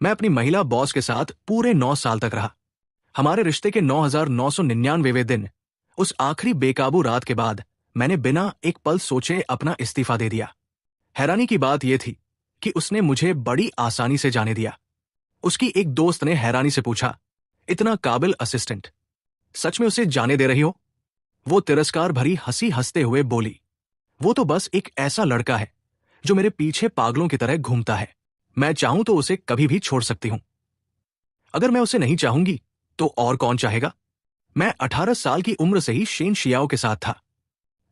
मैं अपनी महिला बॉस के साथ पूरे 9 साल तक रहा। हमारे रिश्ते के 9,999वें दिन, उस आखिरी बेकाबू रात के बाद मैंने बिना एक पल सोचे अपना इस्तीफा दे दिया। हैरानी की बात यह थी कि उसने मुझे बड़ी आसानी से जाने दिया। उसकी एक दोस्त ने हैरानी से पूछा, इतना काबिल असिस्टेंट, सच में उसे जाने दे रही हो? वो तिरस्कार भरी हंसी हंसते हुए बोली, वो तो बस एक ऐसा लड़का है जो मेरे पीछे पागलों की तरह घूमता है। मैं चाहूं तो उसे कभी भी छोड़ सकती हूं। अगर मैं उसे नहीं चाहूंगी तो और कौन चाहेगा? मैं 18 साल की उम्र से ही शेन शियाओ के साथ था।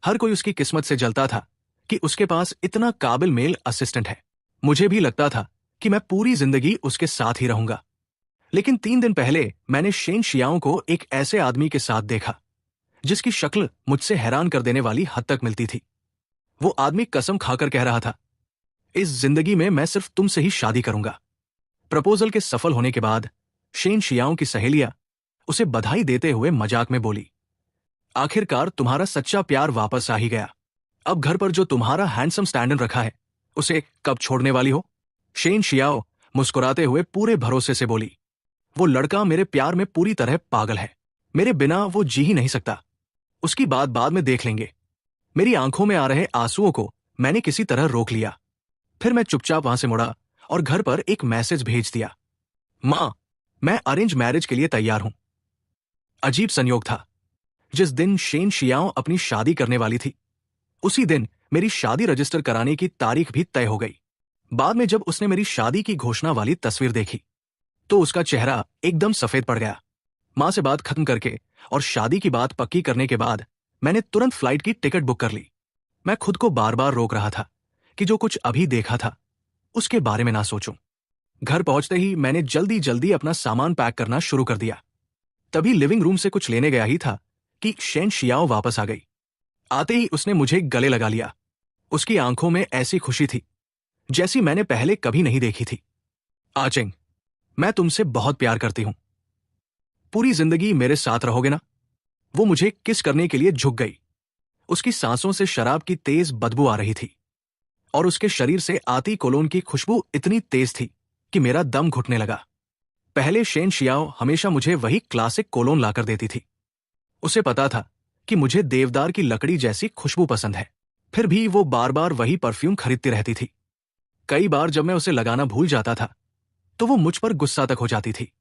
हर कोई उसकी किस्मत से जलता था कि उसके पास इतना काबिल मेल असिस्टेंट है। मुझे भी लगता था कि मैं पूरी जिंदगी उसके साथ ही रहूंगा। लेकिन 3 दिन पहले मैंने शेन शियाओ को एक ऐसे आदमी के साथ देखा जिसकी शक्ल मुझसे हैरान कर देने वाली हद तक मिलती थी। वो आदमी कसम खाकर कह रहा था, इस जिंदगी में मैं सिर्फ तुमसे ही शादी करूंगा। प्रपोजल के सफल होने के बाद शेन शियाओ की सहेलियां उसे बधाई देते हुए मजाक में बोली, आखिरकार तुम्हारा सच्चा प्यार वापस आ ही गया। अब घर पर जो तुम्हारा हैंडसम स्टैंडर्ड रखा है उसे कब छोड़ने वाली हो? शेन शियाओ मुस्कुराते हुए पूरे भरोसे से बोली, वो लड़का मेरे प्यार में पूरी तरह पागल है। मेरे बिना वो जी ही नहीं सकता। उसकी बात बाद में देख लेंगे। मेरी आंखों में आ रहे आंसुओं को मैंने किसी तरह रोक लिया। फिर मैं चुपचाप वहां से मुड़ा और घर पर एक मैसेज भेज दिया, मां, मैं अरेंज मैरिज के लिए तैयार हूं। अजीब संयोग था। जिस दिन शेन शियाओ अपनी शादी करने वाली थी, उसी दिन मेरी शादी रजिस्टर कराने की तारीख भी तय हो गई। बाद में जब उसने मेरी शादी की घोषणा वाली तस्वीर देखी तो उसका चेहरा एकदम सफेद पड़ गया। मां से बात खत्म करके और शादी की बात पक्की करने के बाद मैंने तुरंत फ्लाइट की टिकट बुक कर ली। मैं खुद को बार बार रोक रहा था कि जो कुछ अभी देखा था उसके बारे में ना सोचूं। घर पहुंचते ही मैंने जल्दी जल्दी अपना सामान पैक करना शुरू कर दिया। तभी लिविंग रूम से कुछ लेने गया ही था कि शेन शियाओ वापस आ गई। आते ही उसने मुझे गले लगा लिया। उसकी आंखों में ऐसी खुशी थी जैसी मैंने पहले कभी नहीं देखी थी। आचेंग, मैं तुमसे बहुत प्यार करती हूं। पूरी जिंदगी मेरे साथ रहोगे ना? वो मुझे किस करने के लिए झुक गई। उसकी सांसों से शराब की तेज बदबू आ रही थी और उसके शरीर से आती कोलोन की खुशबू इतनी तेज थी कि मेरा दम घुटने लगा। पहले शेन शियाओ हमेशा मुझे वही क्लासिक कोलोन लाकर देती थी। उसे पता था कि मुझे देवदार की लकड़ी जैसी खुशबू पसंद है। फिर भी वो बार बार वही परफ्यूम खरीदती रहती थी। कई बार जब मैं उसे लगाना भूल जाता था तो वो मुझ पर गुस्सा तक हो जाती थी।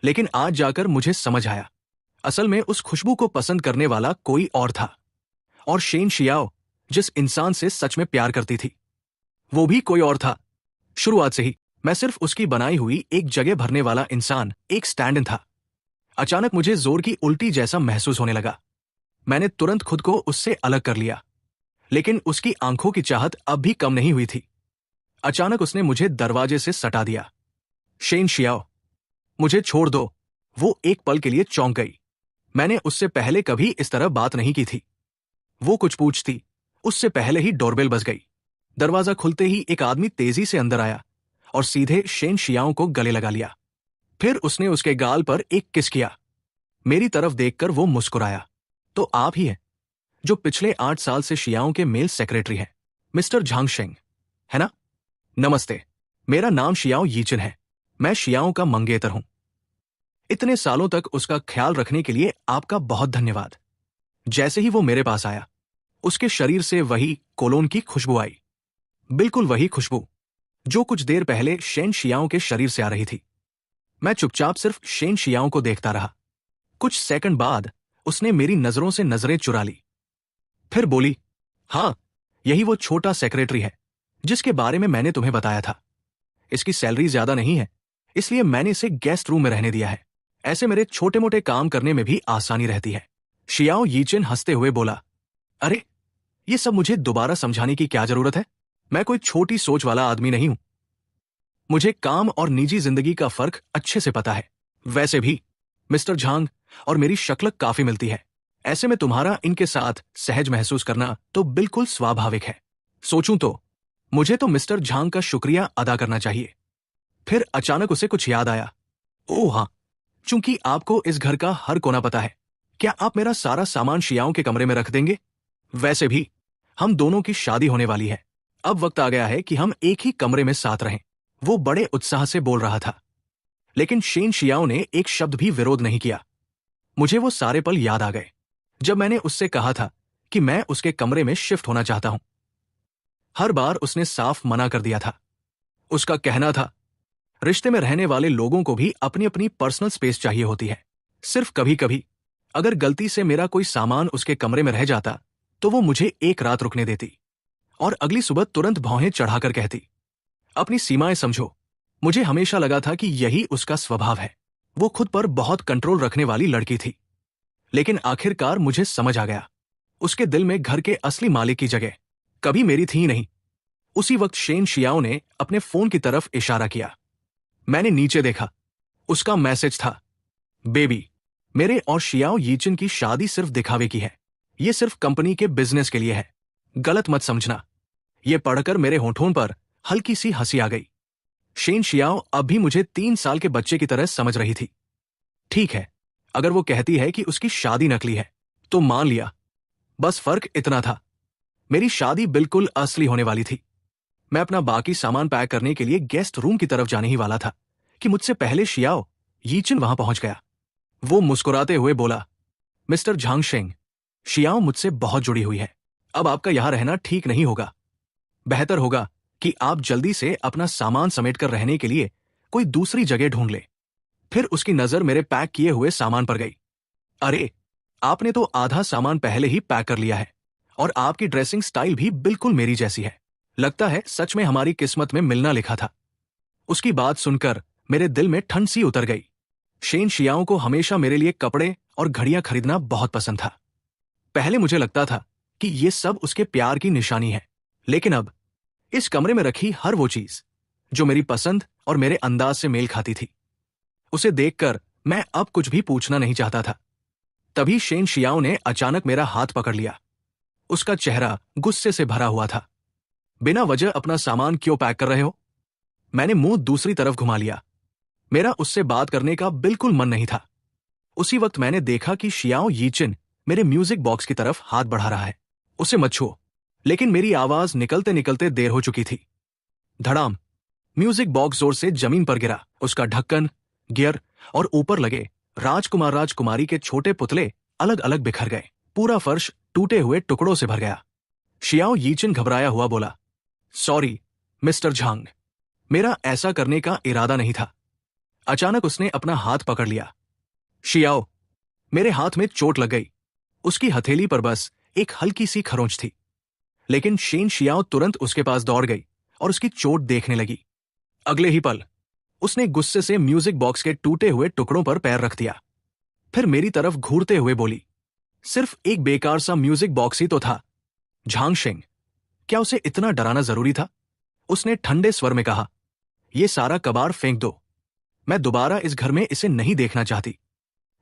लेकिन आज जाकर मुझे समझ आया, असल में उस खुशबू को पसंद करने वाला कोई और था। और शेन शियाओ जिस इंसान से सच में प्यार करती थी वो भी कोई और था। शुरुआत से ही मैं सिर्फ उसकी बनाई हुई एक जगह भरने वाला इंसान, एक स्टैंड इन था। अचानक मुझे जोर की उल्टी जैसा महसूस होने लगा। मैंने तुरंत खुद को उससे अलग कर लिया, लेकिन उसकी आंखों की चाहत अब भी कम नहीं हुई थी। अचानक उसने मुझे दरवाजे से सटा दिया। शेन शियाओ, मुझे छोड़ दो। वो एक पल के लिए चौंक गई। मैंने उससे पहले कभी इस तरह बात नहीं की थी। वो कुछ पूछती उससे पहले ही डोरबेल बज गई। दरवाजा खुलते ही एक आदमी तेजी से अंदर आया और सीधे शेन शियाओ को गले लगा लिया। फिर उसने उसके गाल पर एक किस किया। मेरी तरफ देखकर वो मुस्कुराया, तो आप ही हैं जो पिछले 8 साल से शियाओ के मेल सेक्रेटरी हैं, मिस्टर झांगशेंग, है ना? नमस्ते, मेरा नाम शियाओ यीचिन है। मैं शियाओ का मंगेतर हूं। इतने सालों तक उसका ख्याल रखने के लिए आपका बहुत धन्यवाद। जैसे ही वो मेरे पास आया, उसके शरीर से वही कोलोन की खुशबू आई। बिल्कुल वही खुशबू जो कुछ देर पहले शेन शियाओ के शरीर से आ रही थी। मैं चुपचाप सिर्फ शेन शियाओ को देखता रहा। कुछ सेकंड बाद उसने मेरी नजरों से नजरें चुरा ली। फिर बोली, हां, यही वो छोटा सेक्रेटरी है जिसके बारे में मैंने तुम्हें बताया था। इसकी सैलरी ज्यादा नहीं है, इसलिए मैंने इसे गेस्ट रूम में रहने दिया है। ऐसे मेरे छोटे मोटे काम करने में भी आसानी रहती है। शियाओ यीचिन हंसते हुए बोला, अरे, ये सब मुझे दोबारा समझाने की क्या जरूरत है? मैं कोई छोटी सोच वाला आदमी नहीं हूं। मुझे काम और निजी जिंदगी का फर्क अच्छे से पता है। वैसे भी मिस्टर झांग और मेरी शक्ल काफी मिलती है। ऐसे में तुम्हारा इनके साथ सहज महसूस करना तो बिल्कुल स्वाभाविक है। सोचूं तो मुझे तो मिस्टर झांग का शुक्रिया अदा करना चाहिए। फिर अचानक उसे कुछ याद आया। ओह हाँ, चूंकि आपको इस घर का हर कोना पता है, क्या आप मेरा सारा सामान शियाओं के कमरे में रख देंगे? वैसे भी हम दोनों की शादी होने वाली है। अब वक्त आ गया है कि हम एक ही कमरे में साथ रहें। वो बड़े उत्साह से बोल रहा था, लेकिन शेन शियाओ ने एक शब्द भी विरोध नहीं किया। मुझे वो सारे पल याद आ गए जब मैंने उससे कहा था कि मैं उसके कमरे में शिफ्ट होना चाहता हूं। हर बार उसने साफ मना कर दिया था। उसका कहना था, रिश्ते में रहने वाले लोगों को भी अपनी अपनी पर्सनल स्पेस चाहिए होती है। सिर्फ कभी कभी अगर गलती से मेरा कोई सामान उसके कमरे में रह जाता तो वो मुझे एक रात रुकने देती और अगली सुबह तुरंत भौहें चढ़ाकर कहती, अपनी सीमाएं समझो। मुझे हमेशा लगा था कि यही उसका स्वभाव है। वो खुद पर बहुत कंट्रोल रखने वाली लड़की थी, लेकिन आखिरकार मुझे समझ आ गया, उसके दिल में घर के असली मालिक की जगह कभी मेरी थी ही नहीं। उसी वक्त शेन शियाओ ने अपने फोन की तरफ इशारा किया। मैंने नीचे देखा। उसका मैसेज था, बेबी, मेरे और शियाओ यीचिन की शादी सिर्फ दिखावे की है। ये सिर्फ कंपनी के बिजनेस के लिए है। गलत मत समझना। ये पढ़कर मेरे होठों पर हल्की सी हंसी आ गई। शेन शियाओ अब भी मुझे 3 साल के बच्चे की तरह समझ रही थी। ठीक है, अगर वो कहती है कि उसकी शादी नकली है तो मान लिया। बस फर्क इतना था, मेरी शादी बिल्कुल असली होने वाली थी। मैं अपना बाकी सामान पैक करने के लिए गेस्ट रूम की तरफ जाने ही वाला था कि मुझसे पहले शियाओ यीचिन वहां पहुंच गया। वो मुस्कुराते हुए बोला, मिस्टर झांगशेंग, शियाओ मुझसे बहुत जुड़ी हुई है। अब आपका यहां रहना ठीक नहीं होगा। बेहतर होगा कि आप जल्दी से अपना सामान समेटकर रहने के लिए कोई दूसरी जगह ढूंढ ले। फिर उसकी नजर मेरे पैक किए हुए सामान पर गई। अरे, आपने तो आधा सामान पहले ही पैक कर लिया है और आपकी ड्रेसिंग स्टाइल भी बिल्कुल मेरी जैसी है। लगता है सच में हमारी किस्मत में मिलना लिखा था। उसकी बात सुनकर मेरे दिल में ठंड सी उतर गई। शेन शियाओ को हमेशा मेरे लिए कपड़े और घड़ियां खरीदना बहुत पसंद था। पहले मुझे लगता था कि ये सब उसके प्यार की निशानी है, लेकिन अब इस कमरे में रखी हर वो चीज जो मेरी पसंद और मेरे अंदाज से मेल खाती थी, उसे देखकर मैं अब कुछ भी पूछना नहीं चाहता था। तभी शेन शियाओ ने अचानक मेरा हाथ पकड़ लिया। उसका चेहरा गुस्से से भरा हुआ था। बिना वजह अपना सामान क्यों पैक कर रहे हो? मैंने मुंह दूसरी तरफ घुमा लिया। मेरा उससे बात करने का बिल्कुल मन नहीं था। उसी वक्त मैंने देखा कि शियाओ यीचिन मेरे म्यूजिक बॉक्स की तरफ हाथ बढ़ा रहा है। उसे मत छुओ। लेकिन मेरी आवाज निकलते निकलते देर हो चुकी थी। धड़ाम, म्यूजिक बॉक्स जोर से जमीन पर गिरा। उसका ढक्कन, गियर और ऊपर लगे राजकुमार राजकुमारी के छोटे पुतले अलग अलग बिखर गए। पूरा फर्श टूटे हुए टुकड़ों से भर गया। शियाओ यीचिन घबराया हुआ बोला, सॉरी मिस्टर झांग, मेरा ऐसा करने का इरादा नहीं था। अचानक उसने अपना हाथ पकड़ लिया। शियाओ, मेरे हाथ में चोट लग गई। उसकी हथेली पर बस एक हल्की सी खरोंच थी, लेकिन शेन शियाओ तुरंत उसके पास दौड़ गई और उसकी चोट देखने लगी। अगले ही पल उसने गुस्से से म्यूजिक बॉक्स के टूटे हुए टुकड़ों पर पैर रख दिया। फिर मेरी तरफ घूरते हुए बोली, सिर्फ एक बेकार सा म्यूजिक बॉक्स ही तो था। झांगशेंग, क्या उसे इतना डराना जरूरी था? उसने ठंडे स्वर में कहा, यह सारा कबाड़ फेंक दो। मैं दोबारा इस घर में इसे नहीं देखना चाहती।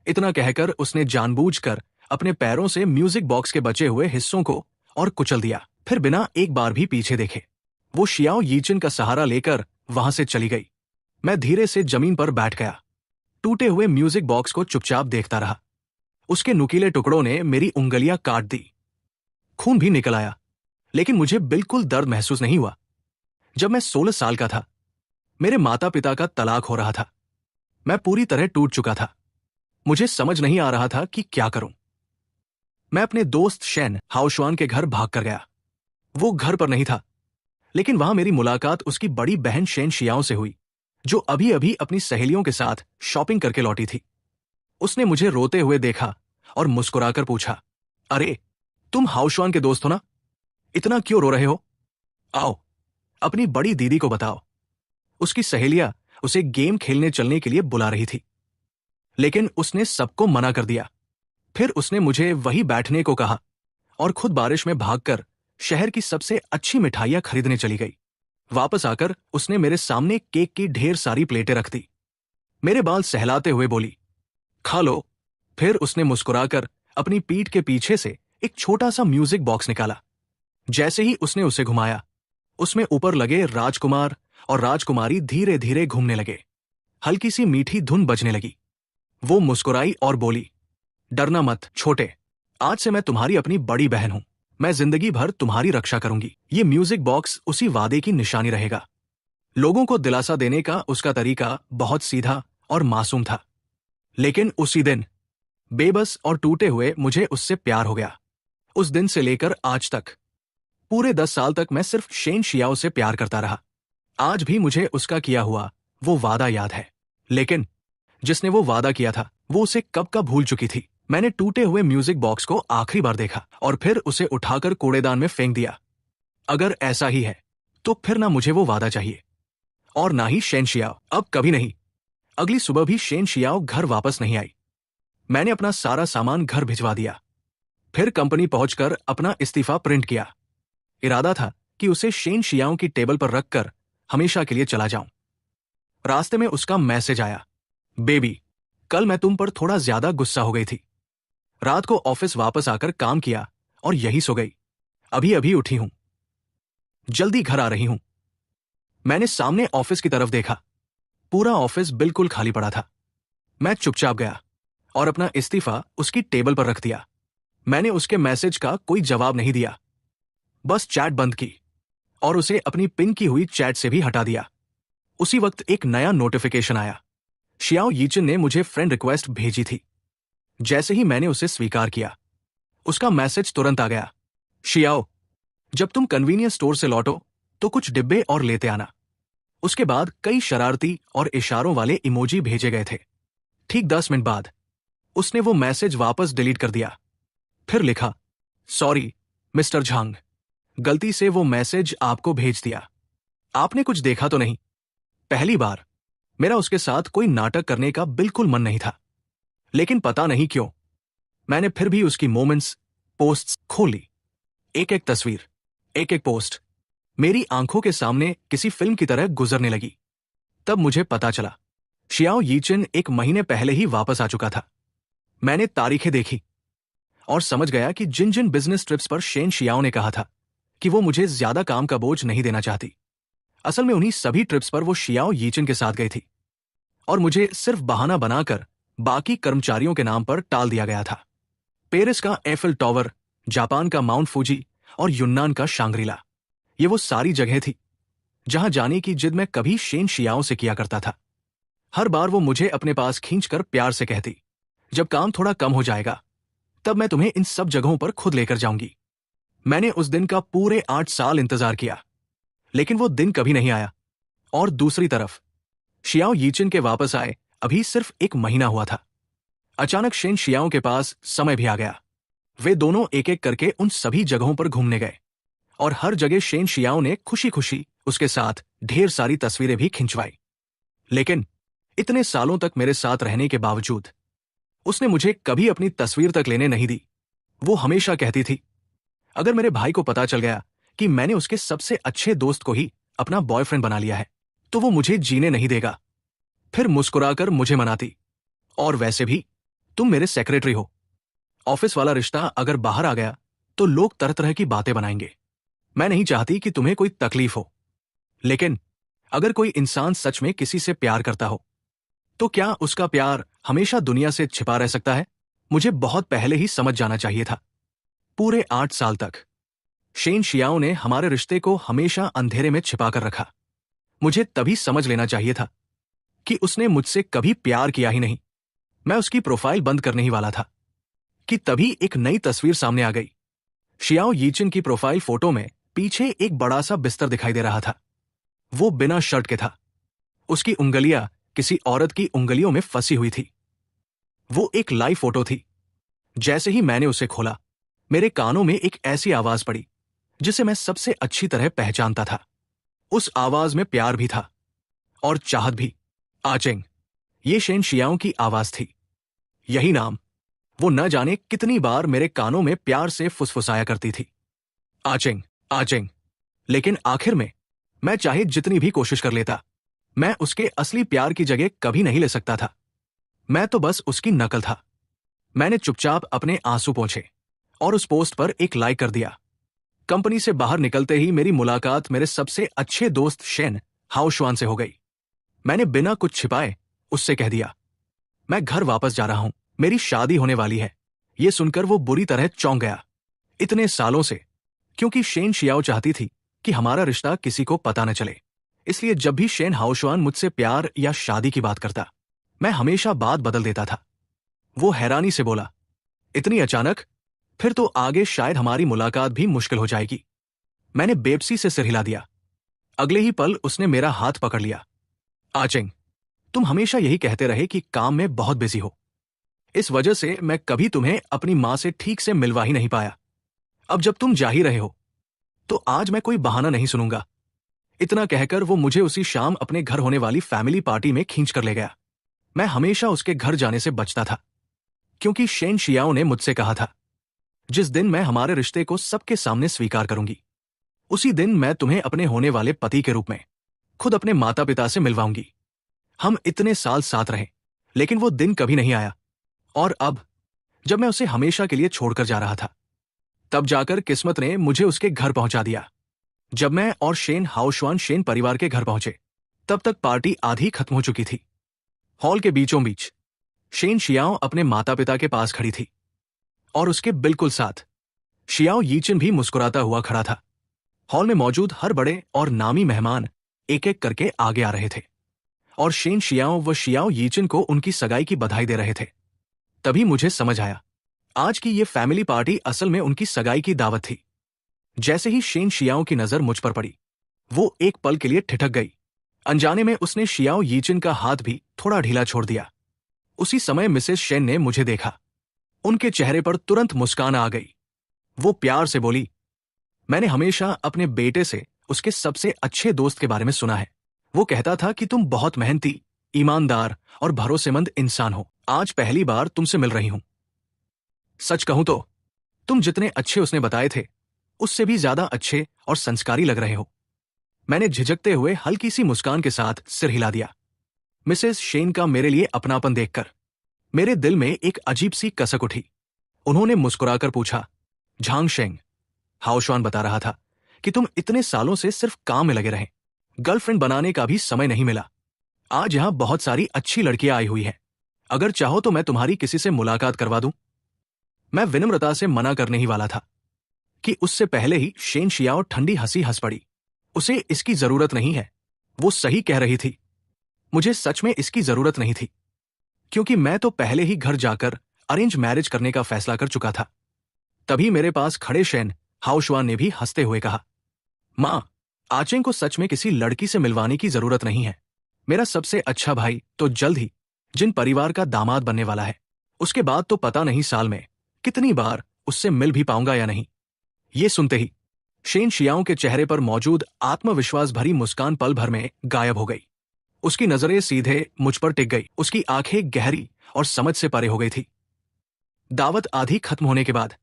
इतना कहकर उसने जानबूझकर अपने पैरों से म्यूजिक बॉक्स के बचे हुए हिस्सों को और कुचल दिया। फिर बिना एक बार भी पीछे देखे वो शियाओ यीचिन का सहारा लेकर वहां से चली गई। मैं धीरे से जमीन पर बैठ गया। टूटे हुए म्यूजिक बॉक्स को चुपचाप देखता रहा। उसके नुकीले टुकड़ों ने मेरी उंगलियां काट दी। खून भी निकल आया, लेकिन मुझे बिल्कुल दर्द महसूस नहीं हुआ। जब मैं 16 साल का था, मेरे माता पिता का तलाक हो रहा था। मैं पूरी तरह टूट चुका था। मुझे समझ नहीं आ रहा था कि क्या करूं। मैं अपने दोस्त शेन हाओशुआन के घर भाग कर गया। वो घर पर नहीं था, लेकिन वहां मेरी मुलाकात उसकी बड़ी बहन शेन शियाओ से हुई, जो अभी अभी अपनी सहेलियों के साथ शॉपिंग करके लौटी थी। उसने मुझे रोते हुए देखा और मुस्कुराकर पूछा, अरे, तुम हाओशुआन के दोस्त हो ना? इतना क्यों रो रहे हो? आओ, अपनी बड़ी दीदी को बताओ। उसकी सहेलियां उसे गेम खेलने चलने के लिए बुला रही थी, लेकिन उसने सबको मना कर दिया। फिर उसने मुझे वहीं बैठने को कहा और खुद बारिश में भागकर शहर की सबसे अच्छी मिठाइयां खरीदने चली गई। वापस आकर उसने मेरे सामने केक की ढेर सारी प्लेटें रख दी। मेरे बाल सहलाते हुए बोली, खा लो। फिर उसने मुस्कुराकर अपनी पीठ के पीछे से एक छोटा सा म्यूजिक बॉक्स निकाला। जैसे ही उसने उसे घुमाया, उसमें ऊपर लगे राजकुमार और राजकुमारी धीरे धीरे घूमने लगे। हल्की सी मीठी धुन बजने लगी। वो मुस्कुराई और बोली, डरना मत छोटे, आज से मैं तुम्हारी अपनी बड़ी बहन हूं। मैं जिंदगी भर तुम्हारी रक्षा करूंगी। ये म्यूजिक बॉक्स उसी वादे की निशानी रहेगा। लोगों को दिलासा देने का उसका तरीका बहुत सीधा और मासूम था। लेकिन उसी दिन, बेबस और टूटे हुए, मुझे उससे प्यार हो गया। उस दिन से लेकर आज तक, पूरे 10 साल तक मैं सिर्फ शेन शियाओ से प्यार करता रहा। आज भी मुझे उसका किया हुआ वो वादा याद है। लेकिन जिसने वो वादा किया था, वो उसे कब का भूल चुकी थी। मैंने टूटे हुए म्यूजिक बॉक्स को आखिरी बार देखा और फिर उसे उठाकर कूड़ेदान में फेंक दिया। अगर ऐसा ही है, तो फिर ना मुझे वो वादा चाहिए और ना ही शेन शियाओ। अब कभी नहीं। अगली सुबह भी शेन शियाओ घर वापस नहीं आई। मैंने अपना सारा सामान घर भिजवा दिया, फिर कंपनी पहुंचकर अपना इस्तीफा प्रिंट किया। इरादा था कि उसे शेन शियाओ की टेबल पर रखकर हमेशा के लिए चला जाऊं। रास्ते में उसका मैसेज आया, बेबी, कल मैं तुम पर थोड़ा ज्यादा गुस्सा हो गई थी। रात को ऑफिस वापस आकर काम किया और यही सो गई। अभी अभी उठी हूं, जल्दी घर आ रही हूं। मैंने सामने ऑफिस की तरफ देखा। पूरा ऑफिस बिल्कुल खाली पड़ा था। मैं चुपचाप गया और अपना इस्तीफा उसकी टेबल पर रख दिया। मैंने उसके मैसेज का कोई जवाब नहीं दिया, बस चैट बंद की और उसे अपनी पिन की हुई चैट से भी हटा दिया। उसी वक्त एक नया नोटिफिकेशन आया। शियाओ यीचिन ने मुझे फ्रेंड रिक्वेस्ट भेजी थी। जैसे ही मैंने उसे स्वीकार किया, उसका मैसेज तुरंत आ गया, शियाओ, जब तुम कन्वीनियंस स्टोर से लौटो तो कुछ डिब्बे और लेते आना। उसके बाद कई शरारती और इशारों वाले इमोजी भेजे गए थे। ठीक 10 मिनट बाद उसने वो मैसेज वापस डिलीट कर दिया। फिर लिखा, सॉरी मिस्टर झांग, गलती से वो मैसेज आपको भेज दिया। आपने कुछ देखा तो नहीं? पहली बार मेरा उसके साथ कोई नाटक करने का बिल्कुल मन नहीं था, लेकिन पता नहीं क्यों मैंने फिर भी उसकी मोमेंट्स, पोस्ट्स खोली। एक एक तस्वीर, एक एक पोस्ट मेरी आंखों के सामने किसी फिल्म की तरह गुजरने लगी। तब मुझे पता चला, शियाओ यीचिन एक महीने पहले ही वापस आ चुका था। मैंने तारीखें देखी और समझ गया कि जिन जिन बिजनेस ट्रिप्स पर शेन शियाओ ने कहा था कि वो मुझे ज्यादा काम का बोझ नहीं देना चाहती, असल में उन्हीं सभी ट्रिप्स पर वो शियाओ यीचिन के साथ गई थी और मुझे सिर्फ बहाना बनाकर बाकी कर्मचारियों के नाम पर टाल दिया गया था। पेरिस का एफिल टॉवर, जापान का माउंट फूजी और यूनान का शांग्रीला, ये वो सारी जगह थी जहां जाने की जिद मैं कभी शेन शियाओ से किया करता था। हर बार वो मुझे अपने पास खींचकर प्यार से कहती, जब काम थोड़ा कम हो जाएगा तब मैं तुम्हें इन सब जगहों पर खुद लेकर जाऊंगी। मैंने उस दिन का पूरे 8 साल इंतजार किया, लेकिन वो दिन कभी नहीं आया। और दूसरी तरफ शियाओ यीचिन के वापस आए अभी सिर्फ 1 महीना हुआ था। अचानक शेन शियाओ के पास समय भी आ गया। वे दोनों एक एक करके उन सभी जगहों पर घूमने गए और हर जगह शेन शियाओ ने खुशी खुशी उसके साथ ढेर सारी तस्वीरें भी खिंचवाई। लेकिन इतने सालों तक मेरे साथ रहने के बावजूद उसने मुझे कभी अपनी तस्वीर तक लेने नहीं दी। वो हमेशा कहती थी, अगर मेरे भाई को पता चल गया कि मैंने उसके सबसे अच्छे दोस्त को ही अपना बॉयफ्रेंड बना लिया है तो वो मुझे जीने नहीं देगा। फिर मुस्कुराकर मुझे मनाती, और वैसे भी तुम मेरे सेक्रेटरी हो। ऑफिस वाला रिश्ता अगर बाहर आ गया तो लोग तरह तरह की बातें बनाएंगे। मैं नहीं चाहती कि तुम्हें कोई तकलीफ हो, लेकिन अगर कोई इंसान सच में किसी से प्यार करता हो तो क्या उसका प्यार हमेशा दुनिया से छिपा रह सकता है? मुझे बहुत पहले ही समझ जाना चाहिए था। पूरे 8 साल तक शेन शियाओ ने हमारे रिश्ते को हमेशा अंधेरे में छिपा कर रखा। मुझे तभी समझ लेना चाहिए था कि उसने मुझसे कभी प्यार किया ही नहीं। मैं उसकी प्रोफाइल बंद करने ही वाला था कि तभी एक नई तस्वीर सामने आ गई। शियाओ यीचिन की प्रोफाइल फोटो में पीछे एक बड़ा सा बिस्तर दिखाई दे रहा था। वो बिना शर्ट के था। उसकी उंगलियां किसी औरत की उंगलियों में फंसी हुई थी। वो एक लाइव फोटो थी। जैसे ही मैंने उसे खोला, मेरे कानों में एक ऐसी आवाज पड़ी जिसे मैं सबसे अच्छी तरह पहचानता था। उस आवाज में प्यार भी था और चाहत भी। आचेंग, ये शेन शियाओ की आवाज थी। यही नाम वो न जाने कितनी बार मेरे कानों में प्यार से फुसफुसाया करती थी, आचेंग, आचेंग। लेकिन आखिर में मैं चाहे जितनी भी कोशिश कर लेता, मैं उसके असली प्यार की जगह कभी नहीं ले सकता था। मैं तो बस उसकी नकल था। मैंने चुपचाप अपने आंसू पोंछे और उस पोस्ट पर एक लाइक कर दिया। कंपनी से बाहर निकलते ही मेरी मुलाकात मेरे सबसे अच्छे दोस्त शेन हाओशुआन से हो गई। मैंने बिना कुछ छिपाए उससे कह दिया, मैं घर वापस जा रहा हूं, मेरी शादी होने वाली है। यह सुनकर वो बुरी तरह चौंक गया। इतने सालों से, क्योंकि शेन शियाओ चाहती थी कि हमारा रिश्ता किसी को पता न चले, इसलिए जब भी शेन हाओशुआन मुझसे प्यार या शादी की बात करता, मैं हमेशा बात बदल देता था। वो हैरानी से बोला, इतनी अचानक? फिर तो आगे शायद हमारी मुलाकात भी मुश्किल हो जाएगी। मैंने बेबसी से सिर हिला दिया। अगले ही पल उसने मेरा हाथ पकड़ लिया। आचेंग, तुम हमेशा यही कहते रहे कि काम में बहुत बिजी हो। इस वजह से मैं कभी तुम्हें अपनी मां से ठीक से मिलवा ही नहीं पाया। अब जब तुम जा ही रहे हो, तो आज मैं कोई बहाना नहीं सुनूंगा। इतना कहकर वो मुझे उसी शाम अपने घर होने वाली फैमिली पार्टी में खींच कर ले गया। मैं हमेशा उसके घर जाने से बचता था, क्योंकि शेन शियाओ ने मुझसे कहा था, जिस दिन मैं हमारे रिश्ते को सबके सामने स्वीकार करूंगी, उसी दिन मैं तुम्हें अपने होने वाले पति के रूप में खुद अपने माता पिता से मिलवाऊंगी। हम इतने साल साथ रहे, लेकिन वो दिन कभी नहीं आया। और अब जब मैं उसे हमेशा के लिए छोड़कर जा रहा था, तब जाकर किस्मत ने मुझे उसके घर पहुंचा दिया। जब मैं और शेन हाओशुआन शेन परिवार के घर पहुंचे, तब तक पार्टी आधी खत्म हो चुकी थी। हॉल के बीचों बीच शेन शियाओ अपने माता पिता के पास खड़ी थी, और उसके बिल्कुल साथ शियाओ यीचिन भी मुस्कुराता हुआ खड़ा था। हॉल में मौजूद हर बड़े और नामी मेहमान एक एक करके आगे आ रहे थे, और शेन शियाओ व शियाओ यीचिन को उनकी सगाई की बधाई दे रहे थे। तभी मुझे समझ आया, आज की ये फैमिली पार्टी असल में उनकी सगाई की दावत थी। जैसे ही शेन शियाओ की नजर मुझ पर पड़ी, वो एक पल के लिए ठिठक गई। अनजाने में उसने शियाओ यीचिन का हाथ भी थोड़ा ढीला छोड़ दिया। उसी समय मिसेस शेन ने मुझे देखा। उनके चेहरे पर तुरंत मुस्कान आ गई। वो प्यार से बोली, मैंने हमेशा अपने बेटे से उसके सबसे अच्छे दोस्त के बारे में सुना है। वो कहता था कि तुम बहुत मेहनती, ईमानदार और भरोसेमंद इंसान हो। आज पहली बार तुमसे मिल रही हूं। सच कहूं तो तुम जितने अच्छे उसने बताए थे, उससे भी ज्यादा अच्छे और संस्कारी लग रहे हो। मैंने झिझकते हुए हल्की सी मुस्कान के साथ सिर हिला दिया। मिसेस शेन का मेरे लिए अपनापन देखकर मेरे दिल में एक अजीब सी कसक उठी। उन्होंने मुस्कुराकर पूछा, झांग शेंग, हाओशुआन बता रहा था कि तुम इतने सालों से सिर्फ काम में लगे रहे, गर्लफ्रेंड बनाने का भी समय नहीं मिला। आज यहां बहुत सारी अच्छी लड़कियां आई हुई हैं। अगर चाहो तो मैं तुम्हारी किसी से मुलाकात करवा दूं। मैं विनम्रता से मना करने ही वाला था कि उससे पहले ही शेन शियाओ ठंडी हंसी हंस पड़ी। उसे इसकी जरूरत नहीं है। वो सही कह रही थी। मुझे सच में इसकी जरूरत नहीं थी, क्योंकि मैं तो पहले ही घर जाकर अरेंज मैरिज करने का फैसला कर चुका था। तभी मेरे पास खड़े शेन हाओशुआन ने भी हंसते हुए कहा, मां, आचेंग को सच में किसी लड़की से मिलवाने की जरूरत नहीं है। मेरा सबसे अच्छा भाई तो जल्द ही जिन परिवार का दामाद बनने वाला है, उसके बाद तो पता नहीं साल में कितनी बार उससे मिल भी पाऊंगा या नहीं। ये सुनते ही शेन शियाओं के चेहरे पर मौजूद आत्मविश्वास भरी मुस्कान पल भर में गायब हो गई। उसकी नजरें सीधे मुझ पर टिक गई। उसकी आंखें गहरी और समझ से परे हो गई थी। दावत आधी खत्म होने के बाद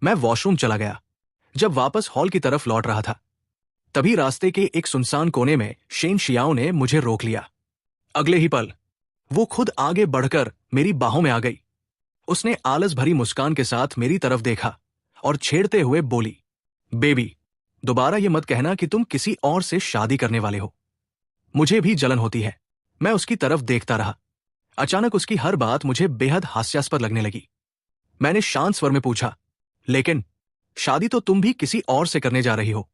मैं वॉशरूम चला गया। जब वापस हॉल की तरफ लौट रहा था, तभी रास्ते के एक सुनसान कोने में शेन शियाओ ने मुझे रोक लिया। अगले ही पल वो खुद आगे बढ़कर मेरी बाहों में आ गई। उसने आलस भरी मुस्कान के साथ मेरी तरफ देखा और छेड़ते हुए बोली, बेबी, दोबारा ये मत कहना कि तुम किसी और से शादी करने वाले हो। मुझे भी जलन होती है। मैं उसकी तरफ देखता रहा। अचानक उसकी हर बात मुझे बेहद हास्यास्पद लगने लगी। मैंने शांत स्वर में पूछा, लेकिन शादी तो तुम भी किसी और से करने जा रही हो,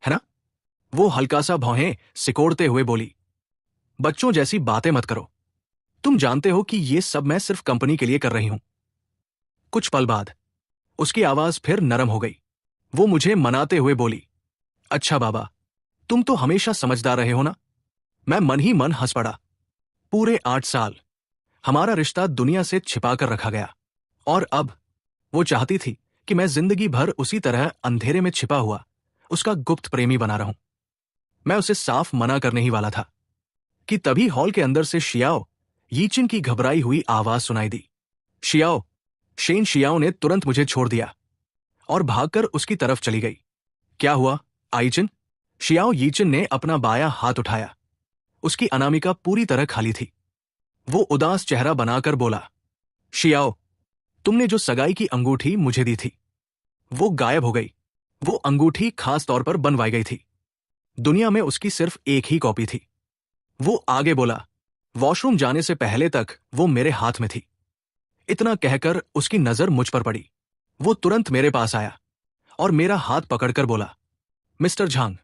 है ना? वो हल्का सा भौहें सिकोड़ते हुए बोली, बच्चों जैसी बातें मत करो। तुम जानते हो कि ये सब मैं सिर्फ कंपनी के लिए कर रही हूं। कुछ पल बाद उसकी आवाज फिर नरम हो गई। वो मुझे मनाते हुए बोली, अच्छा बाबा, तुम तो हमेशा समझदार रहे हो ना? मैं मन ही मन हंस पड़ा। पूरे 8 साल हमारा रिश्ता दुनिया से छिपा कर रखा गया, और अब वो चाहती थी कि मैं जिंदगी भर उसी तरह अंधेरे में छिपा हुआ उसका गुप्त प्रेमी बना रहूं। मैं उसे साफ मना करने ही वाला था कि तभी हॉल के अंदर से शियाओ यीचिन की घबराई हुई आवाज सुनाई दी। शियाओ! शेन शियाओ ने तुरंत मुझे छोड़ दिया और भागकर उसकी तरफ चली गई। क्या हुआ, आईचिन? शियाओ यीचिन ने अपना बायां हाथ उठाया। उसकी अनामिका पूरी तरह खाली थी। वो उदास चेहरा बनाकर बोला, शियाओ, तुमने जो सगाई की अंगूठी मुझे दी थी, वो गायब हो गई। वो अंगूठी खास तौर पर बनवाई गई थी। दुनिया में उसकी सिर्फ एक ही कॉपी थी। वो आगे बोला, वॉशरूम जाने से पहले तक वो मेरे हाथ में थी। इतना कहकर उसकी नजर मुझ पर पड़ी। वो तुरंत मेरे पास आया और मेरा हाथ पकड़कर बोला, मिस्टर झांग,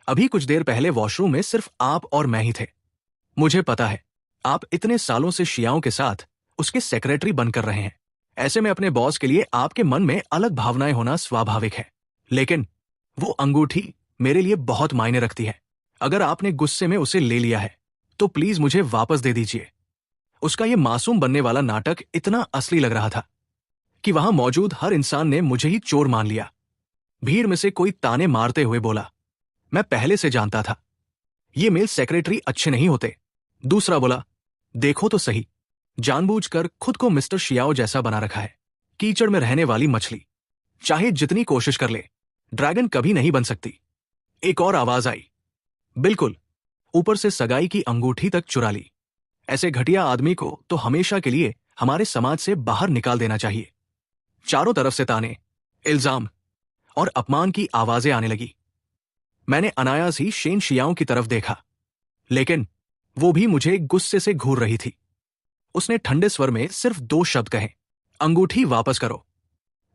अभी कुछ देर पहले वॉशरूम में सिर्फ आप और मैं ही थे। मुझे पता है, आप इतने सालों से शियाओं के साथ उसके सेक्रेटरी बनकर रहे हैं। ऐसे में अपने बॉस के लिए आपके मन में अलग भावनाएं होना स्वाभाविक है। लेकिन वो अंगूठी मेरे लिए बहुत मायने रखती है। अगर आपने गुस्से में उसे ले लिया है तो प्लीज मुझे वापस दे दीजिए। उसका ये मासूम बनने वाला नाटक इतना असली लग रहा था कि वहां मौजूद हर इंसान ने मुझे ही चोर मान लिया। भीड़ में से कोई ताने मारते हुए बोला, मैं पहले से जानता था, ये मेल सेक्रेटरी अच्छे नहीं होते। दूसरा बोला, देखो तो सही, जानबूझकर खुद को मिस्टर शियाओ जैसा बना रखा है। कीचड़ में रहने वाली मछली, चाहे जितनी कोशिश कर ले, ड्रैगन कभी नहीं बन सकती। एक और आवाज आई, बिल्कुल, ऊपर से सगाई की अंगूठी तक चुरा ली। ऐसे घटिया आदमी को तो हमेशा के लिए हमारे समाज से बाहर निकाल देना चाहिए। चारों तरफ से ताने, इल्जाम और अपमान की आवाजें आने लगी। मैंने अनायास ही शेन शियाओं की तरफ देखा, लेकिन वो भी मुझे गुस्से से घूर रही थी। उसने ठंडे स्वर में सिर्फ 2 शब्द कहे, अंगूठी वापस करो।